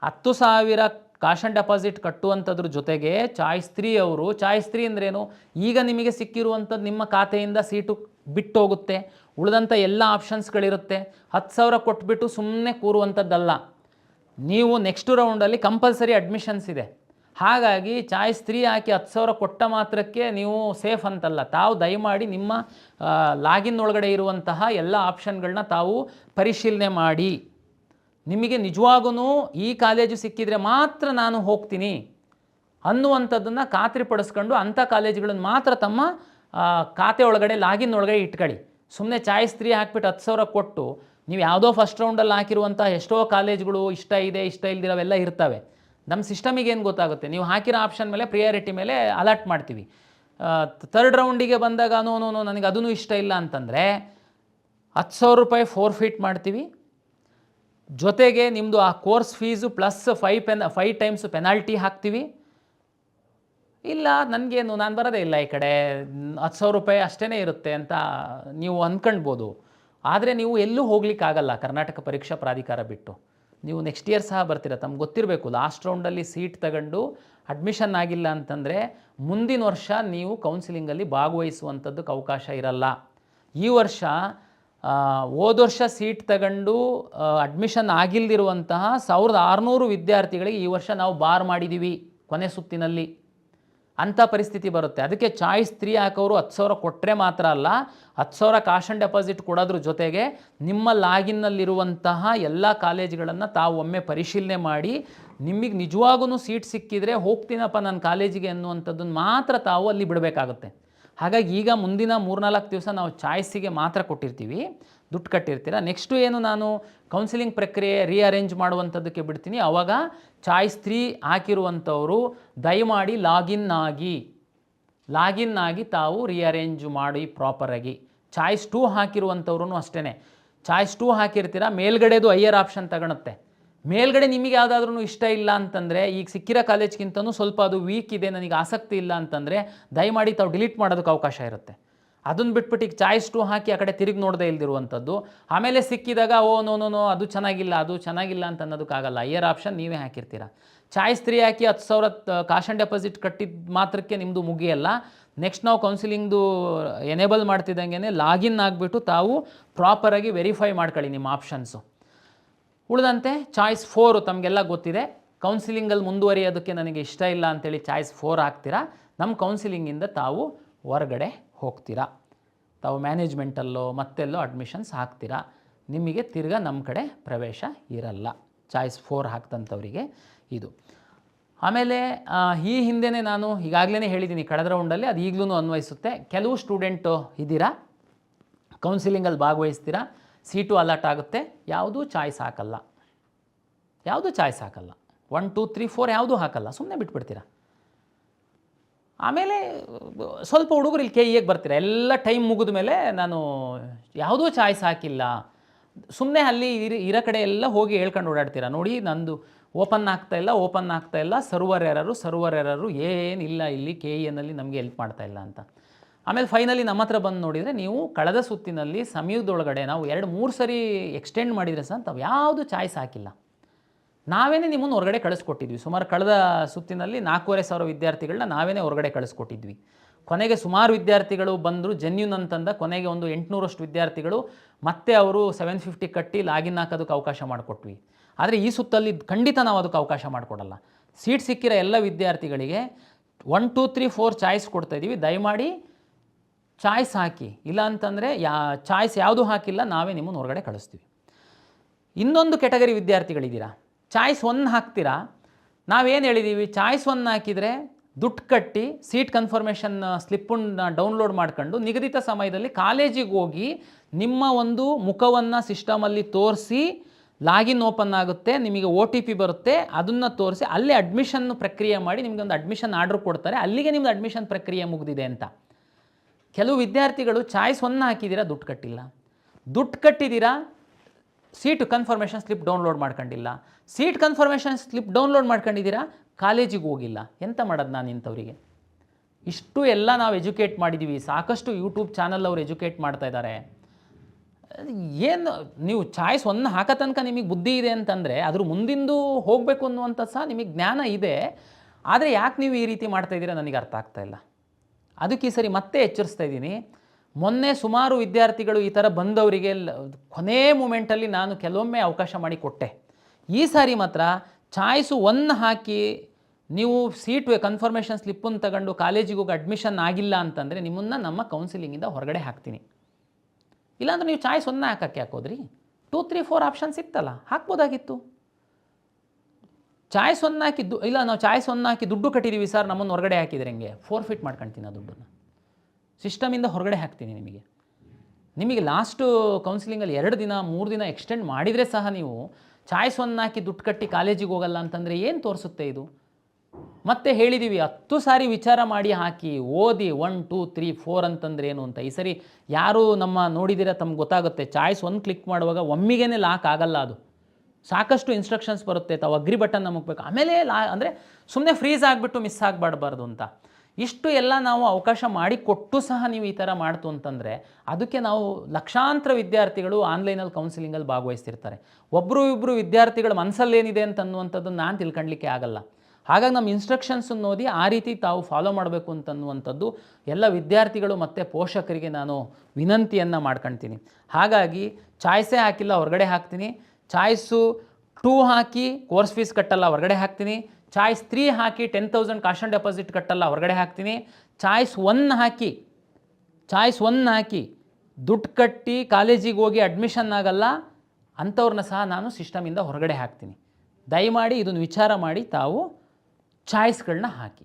10,000 ಕಾಶನ್ ಡೆಪಾಸಿಟ್ ಕಟ್ಟುವಂಥದ್ರ ಜೊತೆಗೆ ಚಾಯ್ಸ್ 3 ಅವರು ಚಾಯ್ಸ್ 3 ಅಂದ್ರೇನು, ಈಗ ನಿಮಗೆ ಸಿಕ್ಕಿರುವಂಥದ್ದು ನಿಮ್ಮ ಖಾತೆಯಿಂದ ಸೀಟು ಬಿಟ್ಟು ಹೋಗುತ್ತೆ, ಉಳಿದಂಥ ಎಲ್ಲ ಆಪ್ಷನ್ಸ್ಗಳಿರುತ್ತೆ. 10,000 ಕೊಟ್ಬಿಟ್ಟು ಸುಮ್ಮನೆ ಕೂರುವಂಥದ್ದಲ್ಲ, ನೀವು ನೆಕ್ಸ್ಟ್ ರೌಂಡಲ್ಲಿ ಕಂಪಲ್ಸರಿ ಅಡ್ಮಿಷನ್ಸ್ ಇದೆ. ಹಾಗಾಗಿ ಚಾಯ್ಸ್ 3 ಹಾಕಿ 10,000 ಕೊಟ್ಟ ಮಾತ್ರಕ್ಕೆ ನೀವು ಸೇಫ್ ಅಂತಲ್ಲ. ತಾವು ದಯಮಾಡಿ ನಿಮ್ಮ ಲಾಗಿನ್ ಒಳಗಡೆ ಇರುವಂತಹ ಎಲ್ಲ ಆಪ್ಷನ್ಗಳನ್ನ ತಾವು ಪರಿಶೀಲನೆ ಮಾಡಿ. ನಿಮಗೆ ನಿಜವಾಗೂ ಈ ಕಾಲೇಜು ಸಿಕ್ಕಿದರೆ ಮಾತ್ರ ನಾನು ಹೋಗ್ತೀನಿ ಅನ್ನುವಂಥದ್ದನ್ನು ಖಾತ್ರಿಪಡಿಸ್ಕೊಂಡು ಅಂಥ ಕಾಲೇಜುಗಳನ್ನು ಮಾತ್ರ ತಮ್ಮ ಖಾತೆ ಒಳಗಡೆ ಲಾಗಿನ್ ಒಳಗಡೆ ಇಟ್ಕೊಳ್ಳಿ. ಸುಮ್ಮನೆ ಚಾಯ್ಸ್ 3 ಹಾಕ್ಬಿಟ್ಟು 10,000 ಕೊಟ್ಟು ನೀವು ಯಾವುದೋ ಫಸ್ಟ್ ರೌಂಡಲ್ಲಿ ಹಾಕಿರುವಂಥ ಎಷ್ಟೋ ಕಾಲೇಜುಗಳು ಇಷ್ಟ ಇದೆ ಇಷ್ಟ ಇಲ್ದಿರೋವೆಲ್ಲ ಇರ್ತವೆ. ನಮ್ಮ ಸಿಸ್ಟಮಿಗೆ ಏನು ಗೊತ್ತಾಗುತ್ತೆ, ನೀವು ಹಾಕಿರೋ ಆಪ್ಷನ್ ಮೇಲೆ ಪ್ರಿಯಾರಿಟಿ ಮೇಲೆ ಅಲರ್ಟ್ ಮಾಡ್ತೀವಿ. 3rd ರೌಂಡಿಗೆ ಬಂದಾಗ ನೋ ನನಗೆ ಅದೂ ಇಷ್ಟ ಇಲ್ಲ ಅಂತಂದರೆ 10,000 ರೂಪಾಯಿ ಫೋರ್ಫಿಟ್ ಮಾಡ್ತೀವಿ. ಜೊತೆಗೆ ನಿಮ್ಮದು ಆ course fees plus 5 times penalty ಹಾಕ್ತೀವಿ. ಇಲ್ಲ ನನಗೇನು ನಾನು ಬರೋದೇ ಇಲ್ಲ ಈ ಕಡೆ 10,000 ರೂಪಾಯಿ ಅಷ್ಟೇ ಇರುತ್ತೆ ಅಂತ ನೀವು ಅಂದ್ಕೊಳ್ಬೋದು. ಆದರೆ ನೀವು ಎಲ್ಲೂ ಹೋಗ್ಲಿಕ್ಕಾಗಲ್ಲ ಕರ್ನಾಟಕ ಪರೀಕ್ಷಾ ಪ್ರಾಧಿಕಾರ ಬಿಟ್ಟು. ನೀವು ನೆಕ್ಸ್ಟ್ ಇಯರ್ ಸಹ ಬರ್ತೀರ, ತಮ್ಗೆ ಗೊತ್ತಿರಬೇಕು. ಲಾಸ್ಟ್ ರೌಂಡಲ್ಲಿ ಸೀಟ್ ತಗೊಂಡು ಅಡ್ಮಿಷನ್ ಆಗಿಲ್ಲ ಅಂತಂದರೆ ಮುಂದಿನ ವರ್ಷ ನೀವು ಕೌನ್ಸಿಲಿಂಗಲ್ಲಿ ಭಾಗವಹಿಸುವಂಥದ್ದಕ್ಕೆ ಅವಕಾಶ ಇರಲ್ಲ. ಈ ವರ್ಷ ಹೋದ ವರ್ಷ ಸೀಟ್ ತಗೊಂಡು ಅಡ್ಮಿಷನ್ ಆಗಿಲ್ಲದಿರುವಂತಹ 1,600 ವಿದ್ಯಾರ್ಥಿಗಳಿಗೆ ಈ ವರ್ಷ ನಾವು ಬಾರ್ ಮಾಡಿದ್ದೀವಿ ಕೊನೆ ಸುತ್ತಿನಲ್ಲಿ. ಅಂಥ ಪರಿಸ್ಥಿತಿ ಬರುತ್ತೆ. ಅದಕ್ಕೆ ಚಾಯ್ಸ್ 3 ಹಾಕೋರು 10,000 ಕೊಟ್ಟರೆ ಮಾತ್ರ ಅಲ್ಲ, 10,000 ಕಾಶನ್ ಡೆಪಾಸಿಟ್ ಕೊಡೋದ್ರ ಜೊತೆಗೆ ನಿಮ್ಮ ಲಾಗಿನ್ನಲ್ಲಿರುವಂತಹ ಎಲ್ಲ ಕಾಲೇಜುಗಳನ್ನು ತಾವು ಒಮ್ಮೆ ಪರಿಶೀಲನೆ ಮಾಡಿ ನಿಮಗೆ ನಿಜವಾಗೂ ಸೀಟ್ ಸಿಕ್ಕಿದರೆ ಹೋಗ್ತೀನಪ್ಪ ನನ್ನ ಕಾಲೇಜಿಗೆ ಅನ್ನುವಂಥದ್ದನ್ನು ಮಾತ್ರ ತಾವು ಅಲ್ಲಿ ಬಿಡಬೇಕಾಗುತ್ತೆ. ಹಾಗಾಗಿ ಈಗ ಮುಂದಿನ 3-4 ದಿವಸ ನಾವು ಚಾಯ್ಸಿಗೆ ಮಾತ್ರ ಕೊಟ್ಟಿರ್ತೀವಿ, ದುಡ್ಡು ಕಟ್ಟಿರ್ತೀರ. ನೆಕ್ಸ್ಟು ಏನು ನಾನು ಕೌನ್ಸಿಲಿಂಗ್ ಪ್ರಕ್ರಿಯೆ ರೀಅರೇಂಜ್ ಮಾಡುವಂಥದ್ದಕ್ಕೆ ಬಿಡ್ತೀನಿ. ಆವಾಗ ಚಾಯ್ಸ್ 3 ಹಾಕಿರುವಂಥವರು ದಯಮಾಡಿ ಲಾಗಿನ್ ಆಗಿ ತಾವು ರೀಅರೇಂಜ್ ಮಾಡಿ ಪ್ರಾಪರಾಗಿ. ಚಾಯ್ಸ್ 2 ಹಾಕಿರುವಂಥವ್ರು ಅಷ್ಟೇ. ಚಾಯ್ಸ್ 2 ಹಾಕಿರ್ತೀರ, ಮೇಲ್ಗಡೆದು ಹೈಯರ್ ಆಪ್ಷನ್ ತಗೊಳುತ್ತೆ. ಮೇಲ್ಗಡೆ ನಿಮಗೆ ಯಾವುದಾದ್ರೂ ಇಷ್ಟ ಇಲ್ಲ ಅಂತಂದರೆ, ಈಗ ಸಿಕ್ಕಿರೋ ಕಾಲೇಜ್ಗಿಂತನೂ ಸ್ವಲ್ಪ ಅದು ವೀಕ್ ಇದೆ, ನನಗೆ ಆಸಕ್ತಿ ಇಲ್ಲ ಅಂತಂದರೆ ದಯಮಾಡಿ ತಾವು ಡಿಲೀಟ್ ಮಾಡೋದಕ್ಕೆ ಅವಕಾಶ ಇರುತ್ತೆ. ಅದನ್ನು ಬಿಟ್ಬಿಟ್ಟು ಈಗ ಚಾಯ್ಸ್ 2 ಹಾಕಿ ಆ ಕಡೆ ತಿರುಗಿ ನೋಡದೇ ಇಲ್ದಿರುವಂಥದ್ದು. ಆಮೇಲೆ ಸಿಕ್ಕಿದಾಗ ಓ ನೋ ಅದು ಚೆನ್ನಾಗಿಲ್ಲ ಅಂತ ಅನ್ನೋದಕ್ಕಾಗಲ್ಲ. ಹೈಯರ್ ಆಪ್ಷನ್ ನೀವೇ ಹಾಕಿರ್ತೀರ. ಚಾಯ್ಸ್ 3 ಹಾಕಿ 10,000 ಕಾಶ್ ಆನ್ ಡೆಪಾಸಿಟ್ ಕಟ್ಟಿದ ಮಾತ್ರಕ್ಕೆ ನಿಮ್ಮದು ಮುಗಿಯಲ್ಲ. ನೆಕ್ಸ್ಟ್ ನಾವು ಕೌನ್ಸಿಲಿಂಗ್ದು ಎನೇಬಲ್ ಮಾಡ್ತಿದ್ದಂಗೆ ಲಾಗಿನ್ ಆಗಿಬಿಟ್ಟು ತಾವು ಪ್ರಾಪರಾಗಿ ವೆರಿಫೈ ಮಾಡ್ಕೊಳ್ಳಿ ನಿಮ್ಮ ಆಪ್ಷನ್ಸು. ಉಳಿದಂತೆ ಚಾಯ್ಸ್ 4 ತಮಗೆಲ್ಲ ಗೊತ್ತಿದೆ. ಕೌನ್ಸಿಲಿಂಗಲ್ಲಿ ಮುಂದುವರಿಯೋದಕ್ಕೆ ನನಗೆ ಇಷ್ಟ ಇಲ್ಲ ಅಂತೇಳಿ ಚಾಯ್ಸ್ 4 ಹಾಕ್ತೀರಾ. ನಮ್ಮ ಕೌನ್ಸಿಲಿಂಗಿಂದ ತಾವು ಹೊರಗಡೆ ಹೋಗ್ತೀರಾ. ತಾವು ಮ್ಯಾನೇಜ್ಮೆಂಟಲ್ಲೋ ಮತ್ತೆಲ್ಲೋ ಅಡ್ಮಿಷನ್ಸ್ ಹಾಕ್ತೀರಾ. ನಿಮಗೆ ತಿರ್ಗಾ ನಮ್ಮ ಕಡೆ ಪ್ರವೇಶ ಇರಲ್ಲ. ಚಾಯ್ಸ್ 4 ಹಾಕ್ತಂಥವರಿಗೆ ಇದು. ಆಮೇಲೆ ಈ ಹಿಂದೆಯೇ ನಾನು ಈಗಾಗಲೇ ಹೇಳಿದ್ದೀನಿ ಕಳೆದ ರೌಂಡಲ್ಲಿ, ಅದು ಈಗಲೂ ಅನ್ವಯಿಸುತ್ತೆ. ಕೆಲವು ಸ್ಟೂಡೆಂಟು ಇದ್ದೀರಾ, ಕೌನ್ಸಿಲಿಂಗಲ್ಲಿ ಭಾಗವಹಿಸ್ತೀರಾ, ಸೀಟು ಅಲಾಟ್ ಆಗುತ್ತೆ, ಯಾವುದೂ ಚಾಯ್ಸ್ ಹಾಕಲ್ಲ. 1 2 3 4 ಯಾವುದೂ ಹಾಕಲ್ಲ, ಸುಮ್ಮನೆ ಬಿಟ್ಬಿಡ್ತೀರಾ. ಆಮೇಲೆ ಸ್ವಲ್ಪ ಹುಡುಗರು ಇಲ್ಲಿ KEಗೆ ಬರ್ತೀರಾ, ಎಲ್ಲ ಟೈಮ್ ಮುಗಿದ ಮೇಲೆ ನಾನು ಯಾವುದೂ ಚಾಯ್ಸ್ ಹಾಕಿಲ್ಲ, ಸುಮ್ಮನೆ ಅಲ್ಲಿ ಇರೋ ಕಡೆ ಎಲ್ಲ ಹೋಗಿ ಹೇಳ್ಕೊಂಡು ಓಡಾಡ್ತೀರಾ. ನೋಡಿ ನಂದು ಓಪನ್ ಆಗ್ತಾ ಇಲ್ಲ, ಸರ್ವರ್ ಎರರು ಏನಿಲ್ಲ, ಇಲ್ಲಿ KEನಲ್ಲಿ ನಮಗೆ ಹೆಲ್ಪ್ ಮಾಡ್ತಾ ಇಲ್ಲ ಅಂತ. ಆಮೇಲೆ ಫೈನಲಿ ನಮ್ಮ ಹತ್ರ ಬಂದು ನೋಡಿದರೆ ನೀವು ಕಳೆದ ಸುತ್ತಿನಲ್ಲಿ ಸಮಯದೊಳಗಡೆ ನಾವು 2-3 ಸರಿ ಎಕ್ಸ್ಟೆಂಡ್ ಮಾಡಿದರೆ ಸಹ ತಾವು ಯಾವುದು ಚಾಯ್ಸ್ ಹಾಕಿಲ್ಲ. ನಾವೇನೇ ನಿಮ್ಮನ್ನು ಹೊರಗಡೆ ಕಳಿಸ್ಕೊಟ್ಟಿದ್ವಿ. ಸುಮಾರು ಕಳೆದ ಸುತ್ತಿನಲ್ಲಿ 4,500 ವಿದ್ಯಾರ್ಥಿಗಳನ್ನ ನಾವೇನೇ ಹೊರಗಡೆ ಕಳಿಸ್ಕೊಟ್ಟಿದ್ವಿ. ಕೊನೆಗೆ ಸುಮಾರು ವಿದ್ಯಾರ್ಥಿಗಳು ಬಂದರು, ಜೆನ್ಯೂನ್ ಅಂತಂದ. ಕೊನೆಗೆ ಒಂದು 800ರಷ್ಟು ವಿದ್ಯಾರ್ಥಿಗಳು ಮತ್ತೆ ಅವರು 750 ಕಟ್ಟಿ ಲಾಗಿನ್ ಹಾಕೋದಕ್ಕೆ ಅವಕಾಶ ಮಾಡಿಕೊಟ್ವಿ. ಆದರೆ ಈ ಸುತ್ತಲ್ಲಿ ಖಂಡಿತ ನಾವು ಅದಕ್ಕೆ ಅವಕಾಶ ಮಾಡಿಕೊಡಲ್ಲ. ಸೀಟ್ ಸಿಕ್ಕಿರೋ ಎಲ್ಲ ವಿದ್ಯಾರ್ಥಿಗಳಿಗೆ 1 2 3 4 ಚಾಯ್ಸ್ ಕೊಡ್ತಾಯಿದ್ದೀವಿ. ದಯಮಾಡಿ ಚಾಯ್ಸ್ ಹಾಕಿ, ಇಲ್ಲ ಅಂತಂದರೆ ಚಾಯ್ಸ್ ಯಾವುದು ಹಾಕಿಲ್ಲ ನಾವೇ ನಿಮ್ಮನ್ನು ಹೊರಗಡೆ ಕಳಿಸ್ತೀವಿ. ಇನ್ನೊಂದು ಕೆಟಗರಿ ವಿದ್ಯಾರ್ಥಿಗಳಿದ್ದೀರಾ, ಚಾಯ್ಸ್ 1 ಹಾಕ್ತೀರಾ. ನಾವೇನು ಹೇಳಿದ್ದೀವಿ, ಚಾಯ್ಸ್ 1 ಹಾಕಿದರೆ ದುಡ್ಡು ಕಟ್ಟಿ ಸೀಟ್ ಕನ್ಫರ್ಮೇಷನ್ ಸ್ಲಿಪ್ಪನ್ನು ಡೌನ್ಲೋಡ್ ಮಾಡ್ಕೊಂಡು ನಿಗದಿತ ಸಮಯದಲ್ಲಿ ಕಾಲೇಜಿಗೆ ಹೋಗಿ ನಿಮ್ಮ ಒಂದು ಮುಖವನ್ನು ಸಿಸ್ಟಮಲ್ಲಿ ತೋರಿಸಿ ಲಾಗಿನ್ ಓಪನ್ ಆಗುತ್ತೆ, ನಿಮಗೆ OTP ಬರುತ್ತೆ, ಅದನ್ನು ತೋರಿಸಿ ಅಲ್ಲೇ ಅಡ್ಮಿಷನ್ ಪ್ರಕ್ರಿಯೆ ಮಾಡಿ ನಿಮಗೆ ಒಂದು ಅಡ್ಮಿಷನ್ ಆರ್ಡ್ರ್ ಕೊಡ್ತಾರೆ. ಅಲ್ಲಿಗೆ ನಿಮ್ಮದು ಅಡ್ಮಿಷನ್ ಪ್ರಕ್ರಿಯೆ ಮುಗಿದಿದೆ ಅಂತ. ಕೆಲವು ವಿದ್ಯಾರ್ಥಿಗಳು ಚಾಯ್ಸ್ 1 ಹಾಕಿದ್ದೀರಾ, ದುಡ್ಡು ಕಟ್ಟಿಲ್ಲ, ದುಡ್ಡು ಕಟ್ಟಿದ್ದೀರಾ, ಸೀಟ್ ಕನ್ಫರ್ಮೇಷನ್ ಸ್ಲಿಪ್ ಡೌನ್ಲೋಡ್ ಮಾಡ್ಕೊಂಡಿಲ್ಲ, ಸೀಟ್ ಕನ್ಫರ್ಮೇಷನ್ ಸ್ಲಿಪ್ ಡೌನ್ಲೋಡ್ ಮಾಡ್ಕೊಂಡಿದ್ದೀರಾ, ಕಾಲೇಜಿಗೆ ಹೋಗಿಲ್ಲ. ಎಂತ ಮಾಡೋದು ನಾನು ಇಂಥವರಿಗೆ? ಇಷ್ಟು ಎಲ್ಲ ನಾವು ಎಜುಕೇಟ್ ಮಾಡಿದ್ದೀವಿ. ಸಾಕಷ್ಟು ಯೂಟ್ಯೂಬ್ ಚಾನಲ್ ಅವರು ಎಜುಕೇಟ್ ಮಾಡ್ತಾ ಇದ್ದಾರೆ. ಏನು ನೀವು ಚಾಯ್ಸ್ 1 ಹಾಕೋ ತನಕ ನಿಮಗೆ ಬುದ್ಧಿ ಇದೆ ಅಂತಂದರೆ ಅದ್ರ ಮುಂದಿಂದು ಹೋಗಬೇಕು ಅನ್ನುವಂಥ ಸಹ ನಿಮಗೆ ಜ್ಞಾನ ಇದೆ. ಆದರೆ ಯಾಕೆ ನೀವು ಈ ರೀತಿ ಮಾಡ್ತಾಯಿದ್ದೀರಾ ನನಗೆ ಅರ್ಥ ಆಗ್ತಾಯಿಲ್ಲ. ಅದಕ್ಕೆ ಈ ಸರಿ ಮತ್ತೆ ಎಚ್ಚರಿಸ್ತಾ ಇದ್ದೀನಿ. ಮೊನ್ನೆ ಸುಮಾರು ವಿದ್ಯಾರ್ಥಿಗಳು ಈ ಥರ ಬಂದವರಿಗೆ ಕೊನೆ ಮೂಮೆಂಟಲ್ಲಿ ನಾನು ಕೆಲವೊಮ್ಮೆ ಅವಕಾಶ ಮಾಡಿ ಕೊಟ್ಟೆ. ಈ ಸಾರಿ ಮಾತ್ರ ಚಾಯ್ಸು 1 ಹಾಕಿ ನೀವು ಸೀಟ್ ಕನ್ಫರ್ಮೇಷನ್ ಸ್ಲಿಪ್ಪನ್ನು ತಗೊಂಡು ಕಾಲೇಜಿಗೆ ಹೋಗಿ ಅಡ್ಮಿಷನ್ ಆಗಿಲ್ಲ ಅಂತಂದರೆ ನಿಮ್ಮನ್ನು ನಮ್ಮ ಕೌನ್ಸಿಲಿಂಗಿಂದ ಹೊರಗಡೆ ಹಾಕ್ತೀನಿ. ಇಲ್ಲಾಂದ್ರೆ ನೀವು ಚಾಯ್ಸ್ 1 ಹಾಕೋಕ್ಕೆ ಹಾಕೋದ್ರಿ, 2 3 4 ಆಪ್ಷನ್ಸ್ ಇತ್ತಲ್ಲ, ಹಾಕ್ಬೋದಾಗಿತ್ತು. ಚಾಯ್ಸ್ 1 ಹಾಕಿ ಇಲ್ಲ ನಾವು ಚಾಯ್ಸ್ 1 ಹಾಕಿ ದುಡ್ಡು ಕಟ್ಟಿದ್ದೀವಿ ಸರ್, ನಮ್ಮನ್ನು ಹೊರಗಡೆ ಹಾಕಿದ್ರೆ ಹೆಂಗೆ? ಫೋರ್ಫಿಟ್ ಮಾಡ್ಕೊಳ್ತೀನಿ ಆ ದುಡ್ಡನ್ನು, ಸಿಸ್ಟಮಿಂದ ಹೊರಗಡೆ ಹಾಕ್ತೀನಿ. ನಿಮಗೆ ಲಾಸ್ಟು ಕೌನ್ಸಿಲಿಂಗಲ್ಲಿ 2 ದಿನ 3 ದಿನ ಎಕ್ಸ್ಟೆಂಡ್ ಮಾಡಿದರೆ ಸಹ ನೀವು ಚಾಯ್ಸ್ 1 ಹಾಕಿ ದುಡ್ಡು ಕಟ್ಟಿ ಕಾಲೇಜಿಗೆ ಹೋಗಲ್ಲ ಅಂತಂದರೆ ಏನು ತೋರಿಸುತ್ತೆ ಇದು? ಮತ್ತೆ ಹೇಳಿದ್ದೀವಿ 10 ಸಾರಿ ವಿಚಾರ ಮಾಡಿ ಹಾಕಿ, ಓದಿ 1 2 3 4 ಅಂತಂದ್ರೆ ಏನು ಅಂತ. ಈ ಸರಿ ಯಾರು ನಮ್ಮ ನೋಡಿದಿರ ತಮ್ಗೆ ಗೊತ್ತಾಗುತ್ತೆ. ಚಾಯ್ಸ್ 1 ಕ್ಲಿಕ್ ಮಾಡುವಾಗ ಒಮ್ಮಿಗೆ ಲಾಕ್ ಆಗಲ್ಲ, ಅದು ಸಾಕಷ್ಟು ಇನ್ಸ್ಟ್ರಕ್ಷನ್ಸ್ ಬರುತ್ತೆ. ತಾವು ಅಗ್ರಿ ಬಟನ್ ನಮಗಬೇಕು, ಆಮೇಲೆ ಅಂದರೆ ಸುಮ್ಮನೆ ಫ್ರೀಸ್ ಆಗಿಬಿಟ್ಟು ಮಿಸ್ ಆಗಬಾರ್ದು ಅಂತ. ಇಷ್ಟು ಎಲ್ಲ ನಾವು ಅವಕಾಶ ಮಾಡಿ ಕೊಟ್ಟು ಸಹ ನೀವು ಈ ಥರ ಮಾಡ್ತು ಅಂತಂದರೆ ಅದಕ್ಕೆ ನಾವು ಲಕ್ಷಾಂತರ ವಿದ್ಯಾರ್ಥಿಗಳು ಆನ್ಲೈನಲ್ಲಿ ಕೌನ್ಸಿಲಿಂಗಲ್ಲಿ ಭಾಗವಹಿಸ್ತಿರ್ತಾರೆ. ಒಬ್ಬರು ಇಬ್ಬರು ವಿದ್ಯಾರ್ಥಿಗಳ ಮನಸ್ಸಲ್ಲೇನಿದೆ ಅಂತನ್ನುವಂಥದ್ದು ನಾನು ತಿಳ್ಕೊಳ್ಳಿಕ್ಕೆ ಆಗಲ್ಲ. ಹಾಗಾಗಿ ನಮ್ಮ ಇನ್ಸ್ಟ್ರಕ್ಷನ್ಸನ್ನು ಓದಿ ಆ ರೀತಿ ತಾವು ಫಾಲೋ ಮಾಡಬೇಕು ಅಂತನ್ನುವಂಥದ್ದು ಎಲ್ಲ ವಿದ್ಯಾರ್ಥಿಗಳು ಮತ್ತು ಪೋಷಕರಿಗೆ ನಾನು ವಿನಂತಿಯನ್ನು ಮಾಡ್ಕೊಳ್ತೀನಿ. ಹಾಗಾಗಿ ಚಾಯ್ಸೇ ಹಾಕಿಲ್ಲ, ಹೊರಗಡೆ ಹಾಕ್ತೀನಿ. ಚಾಯ್ಸು 2 ಹಾಕಿ ಕೋರ್ಸ್ ಫೀಸ್ ಕಟ್ಟಲ್ಲ, ಹೊರಗಡೆ ಹಾಕ್ತೀನಿ. ಚಾಯ್ಸ್ 3 ಹಾಕಿ 10,000 ಕಾಶ್ ಆನ್ ಡೆಪಾಸಿಟ್ ಕಟ್ಟಲ್ಲ, ಹೊರಗಡೆ ಹಾಕ್ತೀನಿ. ಚಾಯ್ಸ್ 1 ಹಾಕಿ ದುಡ್ಡು ಕಟ್ಟಿ ಕಾಲೇಜಿಗೆ ಹೋಗಿ ಅಡ್ಮಿಷನ್ ಆಗಲ್ಲ ಅಂಥವ್ರನ್ನ ಸಹ ನಾನು ಸಿಸ್ಟಮಿಂದ ಹೊರಗಡೆ ಹಾಕ್ತೀನಿ. ದಯಮಾಡಿ ಇದನ್ನು ವಿಚಾರ ಮಾಡಿ ತಾವು ಚಾಯ್ಸ್ಗಳನ್ನ ಹಾಕಿ.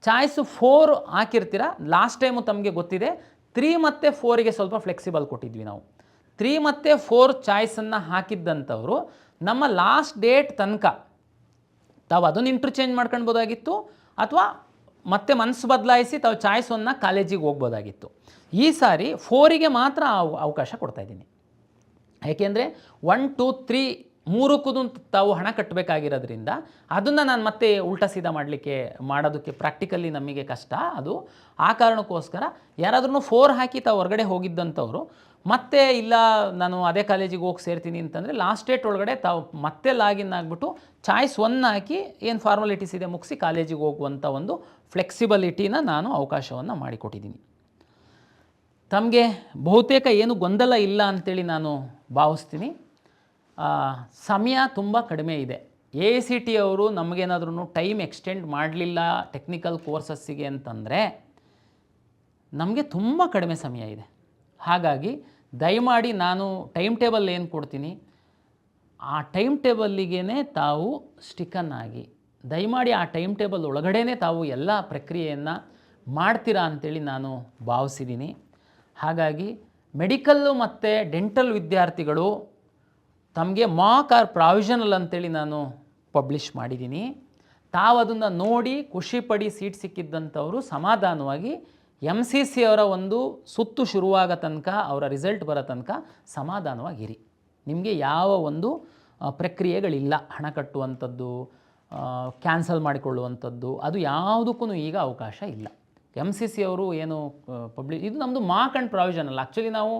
ಚಾಯ್ಸು 4 ಹಾಕಿರ್ತೀರ. ಲಾಸ್ಟ್ ಟೈಮು ತಮಗೆ ಗೊತ್ತಿದೆ 3 ಮತ್ತು 4ಗೆ ಸ್ವಲ್ಪ ಫ್ಲೆಕ್ಸಿಬಲ್ ಕೊಟ್ಟಿದ್ವಿ ನಾವು. 3 ಮತ್ತು 4 ಚಾಯ್ಸನ್ನು ಹಾಕಿದ್ದಂಥವರು ನಮ್ಮ ಲಾಸ್ಟ್ ಡೇಟ್ ತನಕ ತಾವು ಅದನ್ನು ಇಂಟರ್ಚೇಂಜ್ ಮಾಡ್ಕೊಳ್ಬೋದಾಗಿತ್ತು, ಅಥವಾ ಮತ್ತೆ ಮನಸ್ಸು ಬದಲಾಯಿಸಿ ತಾವು ಚಾಯ್ಸ್ 1 ಕಾಲೇಜಿಗೆ ಹೋಗ್ಬೋದಾಗಿತ್ತು. ಈ ಸಾರಿ 4ಗೆ ಮಾತ್ರ ಅವಕಾಶ ಕೊಡ್ತಾಯಿದ್ದೀನಿ. ಯಾಕೆಂದರೆ 1 2 3 ಮೂರಕ್ಕೂ ತಾವು ಹಣ ಕಟ್ಟಬೇಕಾಗಿರೋದ್ರಿಂದ ಅದನ್ನು ನಾನು ಮತ್ತೆ ಉಲ್ಟಾ ಸೀದಾ ಮಾಡೋದಕ್ಕೆ ಪ್ರಾಕ್ಟಿಕಲಿ ನಮಗೆ ಕಷ್ಟ. ಅದು ಆ ಕಾರಣಕ್ಕೋಸ್ಕರ ಯಾರಾದ್ರೂ 4 ಹಾಕಿ ತಾವು ಹೊರಗಡೆ ಹೋಗಿದ್ದಂಥವ್ರು ಮತ್ತೆ ಇಲ್ಲ ನಾನು ಅದೇ ಕಾಲೇಜಿಗೆ ಹೋಗಿ ಸೇರ್ತೀನಿ ಅಂತಂದರೆ ಲಾಸ್ಟ್ ಡೇಟ್ ಒಳಗಡೆ ತಾವು ಮತ್ತೆ ಲಾಗಿನ್ ಆಗಿಬಿಟ್ಟು ಚಾಯ್ಸ್ 1 ಹಾಕಿ ಏನು ಫಾರ್ಮಾಲಿಟೀಸ್ ಇದೆ ಮುಗಿಸಿ ಕಾಲೇಜಿಗೆ ಹೋಗುವಂಥ ಒಂದು ಫ್ಲೆಕ್ಸಿಬಿಲಿಟಿನ ನಾನು ಅವಕಾಶವನ್ನು ಮಾಡಿಕೊಟ್ಟಿದ್ದೀನಿ. ತಮಗೆ ಬಹುತೇಕ ಏನು ಗೊಂದಲ ಇಲ್ಲ ಅಂಥೇಳಿ ನಾನು ಭಾವಿಸ್ತೀನಿ. ಸಮಯ ತುಂಬ ಕಡಿಮೆ ಇದೆ. AICTE ಅವರು ನಮಗೇನಾದ್ರೂ ಟೈಮ್ ಎಕ್ಸ್ಟೆಂಡ್ ಮಾಡಲಿಲ್ಲ ಟೆಕ್ನಿಕಲ್ ಕೋರ್ಸಸ್ಸಿಗೆ ಅಂತಂದರೆ ನಮಗೆ ತುಂಬ ಕಡಿಮೆ ಸಮಯ ಇದೆ. ಹಾಗಾಗಿ ದಯಮಾಡಿ ನಾನು ಟೈಮ್ ಟೇಬಲ್ ಏನು ಕೊಡ್ತೀನಿ ಆ ಟೈಮ್ ಟೇಬಲ್ಲಿಗೇ ತಾವು ಸ್ಟಿಕನ್ನಾಗಿ ದಯಮಾಡಿ ಆ ಟೈಮ್ ಟೇಬಲ್ ಒಳಗಡೆ ತಾವು ಎಲ್ಲ ಪ್ರಕ್ರಿಯೆಯನ್ನು ಮಾಡ್ತೀರಾ ಅಂಥೇಳಿ ನಾನು ಭಾವಿಸಿದ್ದೀನಿ. ಹಾಗಾಗಿ ಮೆಡಿಕಲ್ಲು ಮತ್ತು ಡೆಂಟಲ್ ವಿದ್ಯಾರ್ಥಿಗಳು ತಮಗೆ ಮಾಕ್ ಆರ್ ಪ್ರಾವಿಷನಲ್ ಅಂತೇಳಿ ನಾನು ಪಬ್ಲಿಷ್ ಮಾಡಿದ್ದೀನಿ. ತಾವು ಅದನ್ನು ನೋಡಿ ಖುಷಿಪಡಿ ಸೀಟ್ ಸಿಕ್ಕಿದ್ದಂಥವರು ಸಮಾಧಾನವಾಗಿ MCC ಅವರ ಒಂದು ಸುತ್ತು ಶುರುವಾಗ ತನಕ ಅವರ ರಿಸಲ್ಟ್ ಬರೋ ತನಕ ಸಮಾಧಾನವಾಗಿರಿ. ನಿಮಗೆ ಯಾವ ಒಂದು ಪ್ರಕ್ರಿಯೆಗಳಿಲ್ಲ, ಹಣ ಕಟ್ಟುವಂಥದ್ದು, ಕ್ಯಾನ್ಸಲ್ ಮಾಡಿಕೊಳ್ಳುವಂಥದ್ದು, ಅದು ಯಾವುದಕ್ಕೂ ಈಗ ಅವಕಾಶ ಇಲ್ಲ. MCC ಅವರು ಏನು ಇದು ನಮ್ಮದು ಮಾಕ್ ಆ್ಯಂಡ್ ಪ್ರಾವಿಷನಲ್. ಆ್ಯಕ್ಚುಲಿ ನಾವು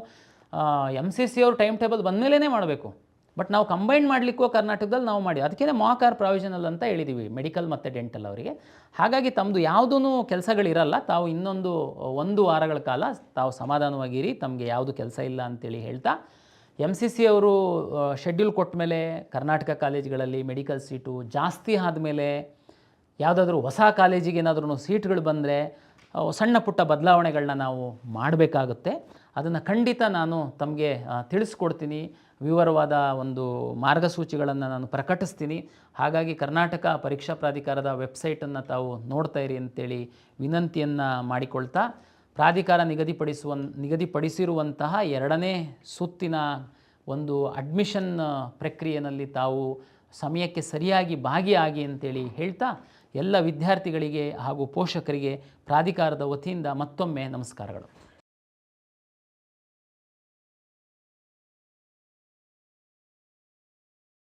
MCC ಅವರು ಟೈಮ್ ಟೇಬಲ್ ಬಂದಮೇಲೇ ಮಾಡಬೇಕು. ಬಟ್ ನಾವು ಕಂಬೈನ್ ಮಾಡಲಿಕ್ಕೂ ಕರ್ನಾಟಕದಲ್ಲಿ ನಾವು ಮಾಡಿ ಅದಕ್ಕೇ ಮಾಕ್ ಆರ್ ಪ್ರಾವಿಷನಲ್ ಅಂತ ಹೇಳಿದ್ದೀವಿ ಮೆಡಿಕಲ್ ಮತ್ತು ಡೆಂಟಲ್ ಅವರಿಗೆ. ಹಾಗಾಗಿ ತಮ್ಮದು ಯಾವುದೂ ಕೆಲಸಗಳಿರಲ್ಲ. ತಾವು ಇನ್ನೊಂದು 1 ವಾರಗಳ ಕಾಲ ತಾವು ಸಮಾಧಾನವಾಗಿರಿ, ತಮಗೆ ಯಾವುದು ಕೆಲಸ ಇಲ್ಲ ಅಂತೇಳಿ ಹೇಳ್ತಾ MCC ಅವರು ಶೆಡ್ಯೂಲ್ ಕೊಟ್ಟ ಮೇಲೆ ಕರ್ನಾಟಕ ಕಾಲೇಜುಗಳಲ್ಲಿ ಮೆಡಿಕಲ್ ಸೀಟು ಜಾಸ್ತಿ ಆದಮೇಲೆ ಯಾವುದಾದ್ರೂ ಹೊಸ ಕಾಲೇಜಿಗೆ ಏನಾದ್ರೂ ಸೀಟ್ಗಳು ಬಂದರೆ ಸಣ್ಣ ಪುಟ್ಟ ಬದಲಾವಣೆಗಳನ್ನ ನಾವು ಮಾಡಬೇಕಾಗುತ್ತೆ. ಅದನ್ನು ಖಂಡಿತ ನಾನು ತಮಗೆ ತಿಳಿಸ್ಕೊಡ್ತೀನಿ. ವಿವರವಾದ ಒಂದು ಮಾರ್ಗಸೂಚಿಗಳನ್ನು ನಾನು ಪ್ರಕಟಿಸ್ತೀನಿ. ಹಾಗಾಗಿ ಕರ್ನಾಟಕ ಪರೀಕ್ಷಾ ಪ್ರಾಧಿಕಾರದ ವೆಬ್ಸೈಟನ್ನು ತಾವು ನೋಡ್ತಾ ಇರಿ ಅಂತೇಳಿ ವಿನಂತಿಯನ್ನು ಮಾಡಿಕೊಳ್ತಾ, ಪ್ರಾಧಿಕಾರ ನಿಗದಿಪಡಿಸಿರುವಂತಹ 2ನೇ ಸುತ್ತಿನ ಒಂದು ಅಡ್ಮಿಷನ್ ಪ್ರಕ್ರಿಯೆಯಲ್ಲಿ ತಾವು ಸಮಯಕ್ಕೆ ಸರಿಯಾಗಿ ಭಾಗಿಯಾಗಿ ಅಂತೇಳಿ ಹೇಳ್ತಾ ಎಲ್ಲ ವಿದ್ಯಾರ್ಥಿಗಳಿಗೆ ಹಾಗೂ ಪೋಷಕರಿಗೆ ಪ್ರಾಧಿಕಾರದ ವತಿಯಿಂದ ಮತ್ತೊಮ್ಮೆ ನಮಸ್ಕಾರಗಳು.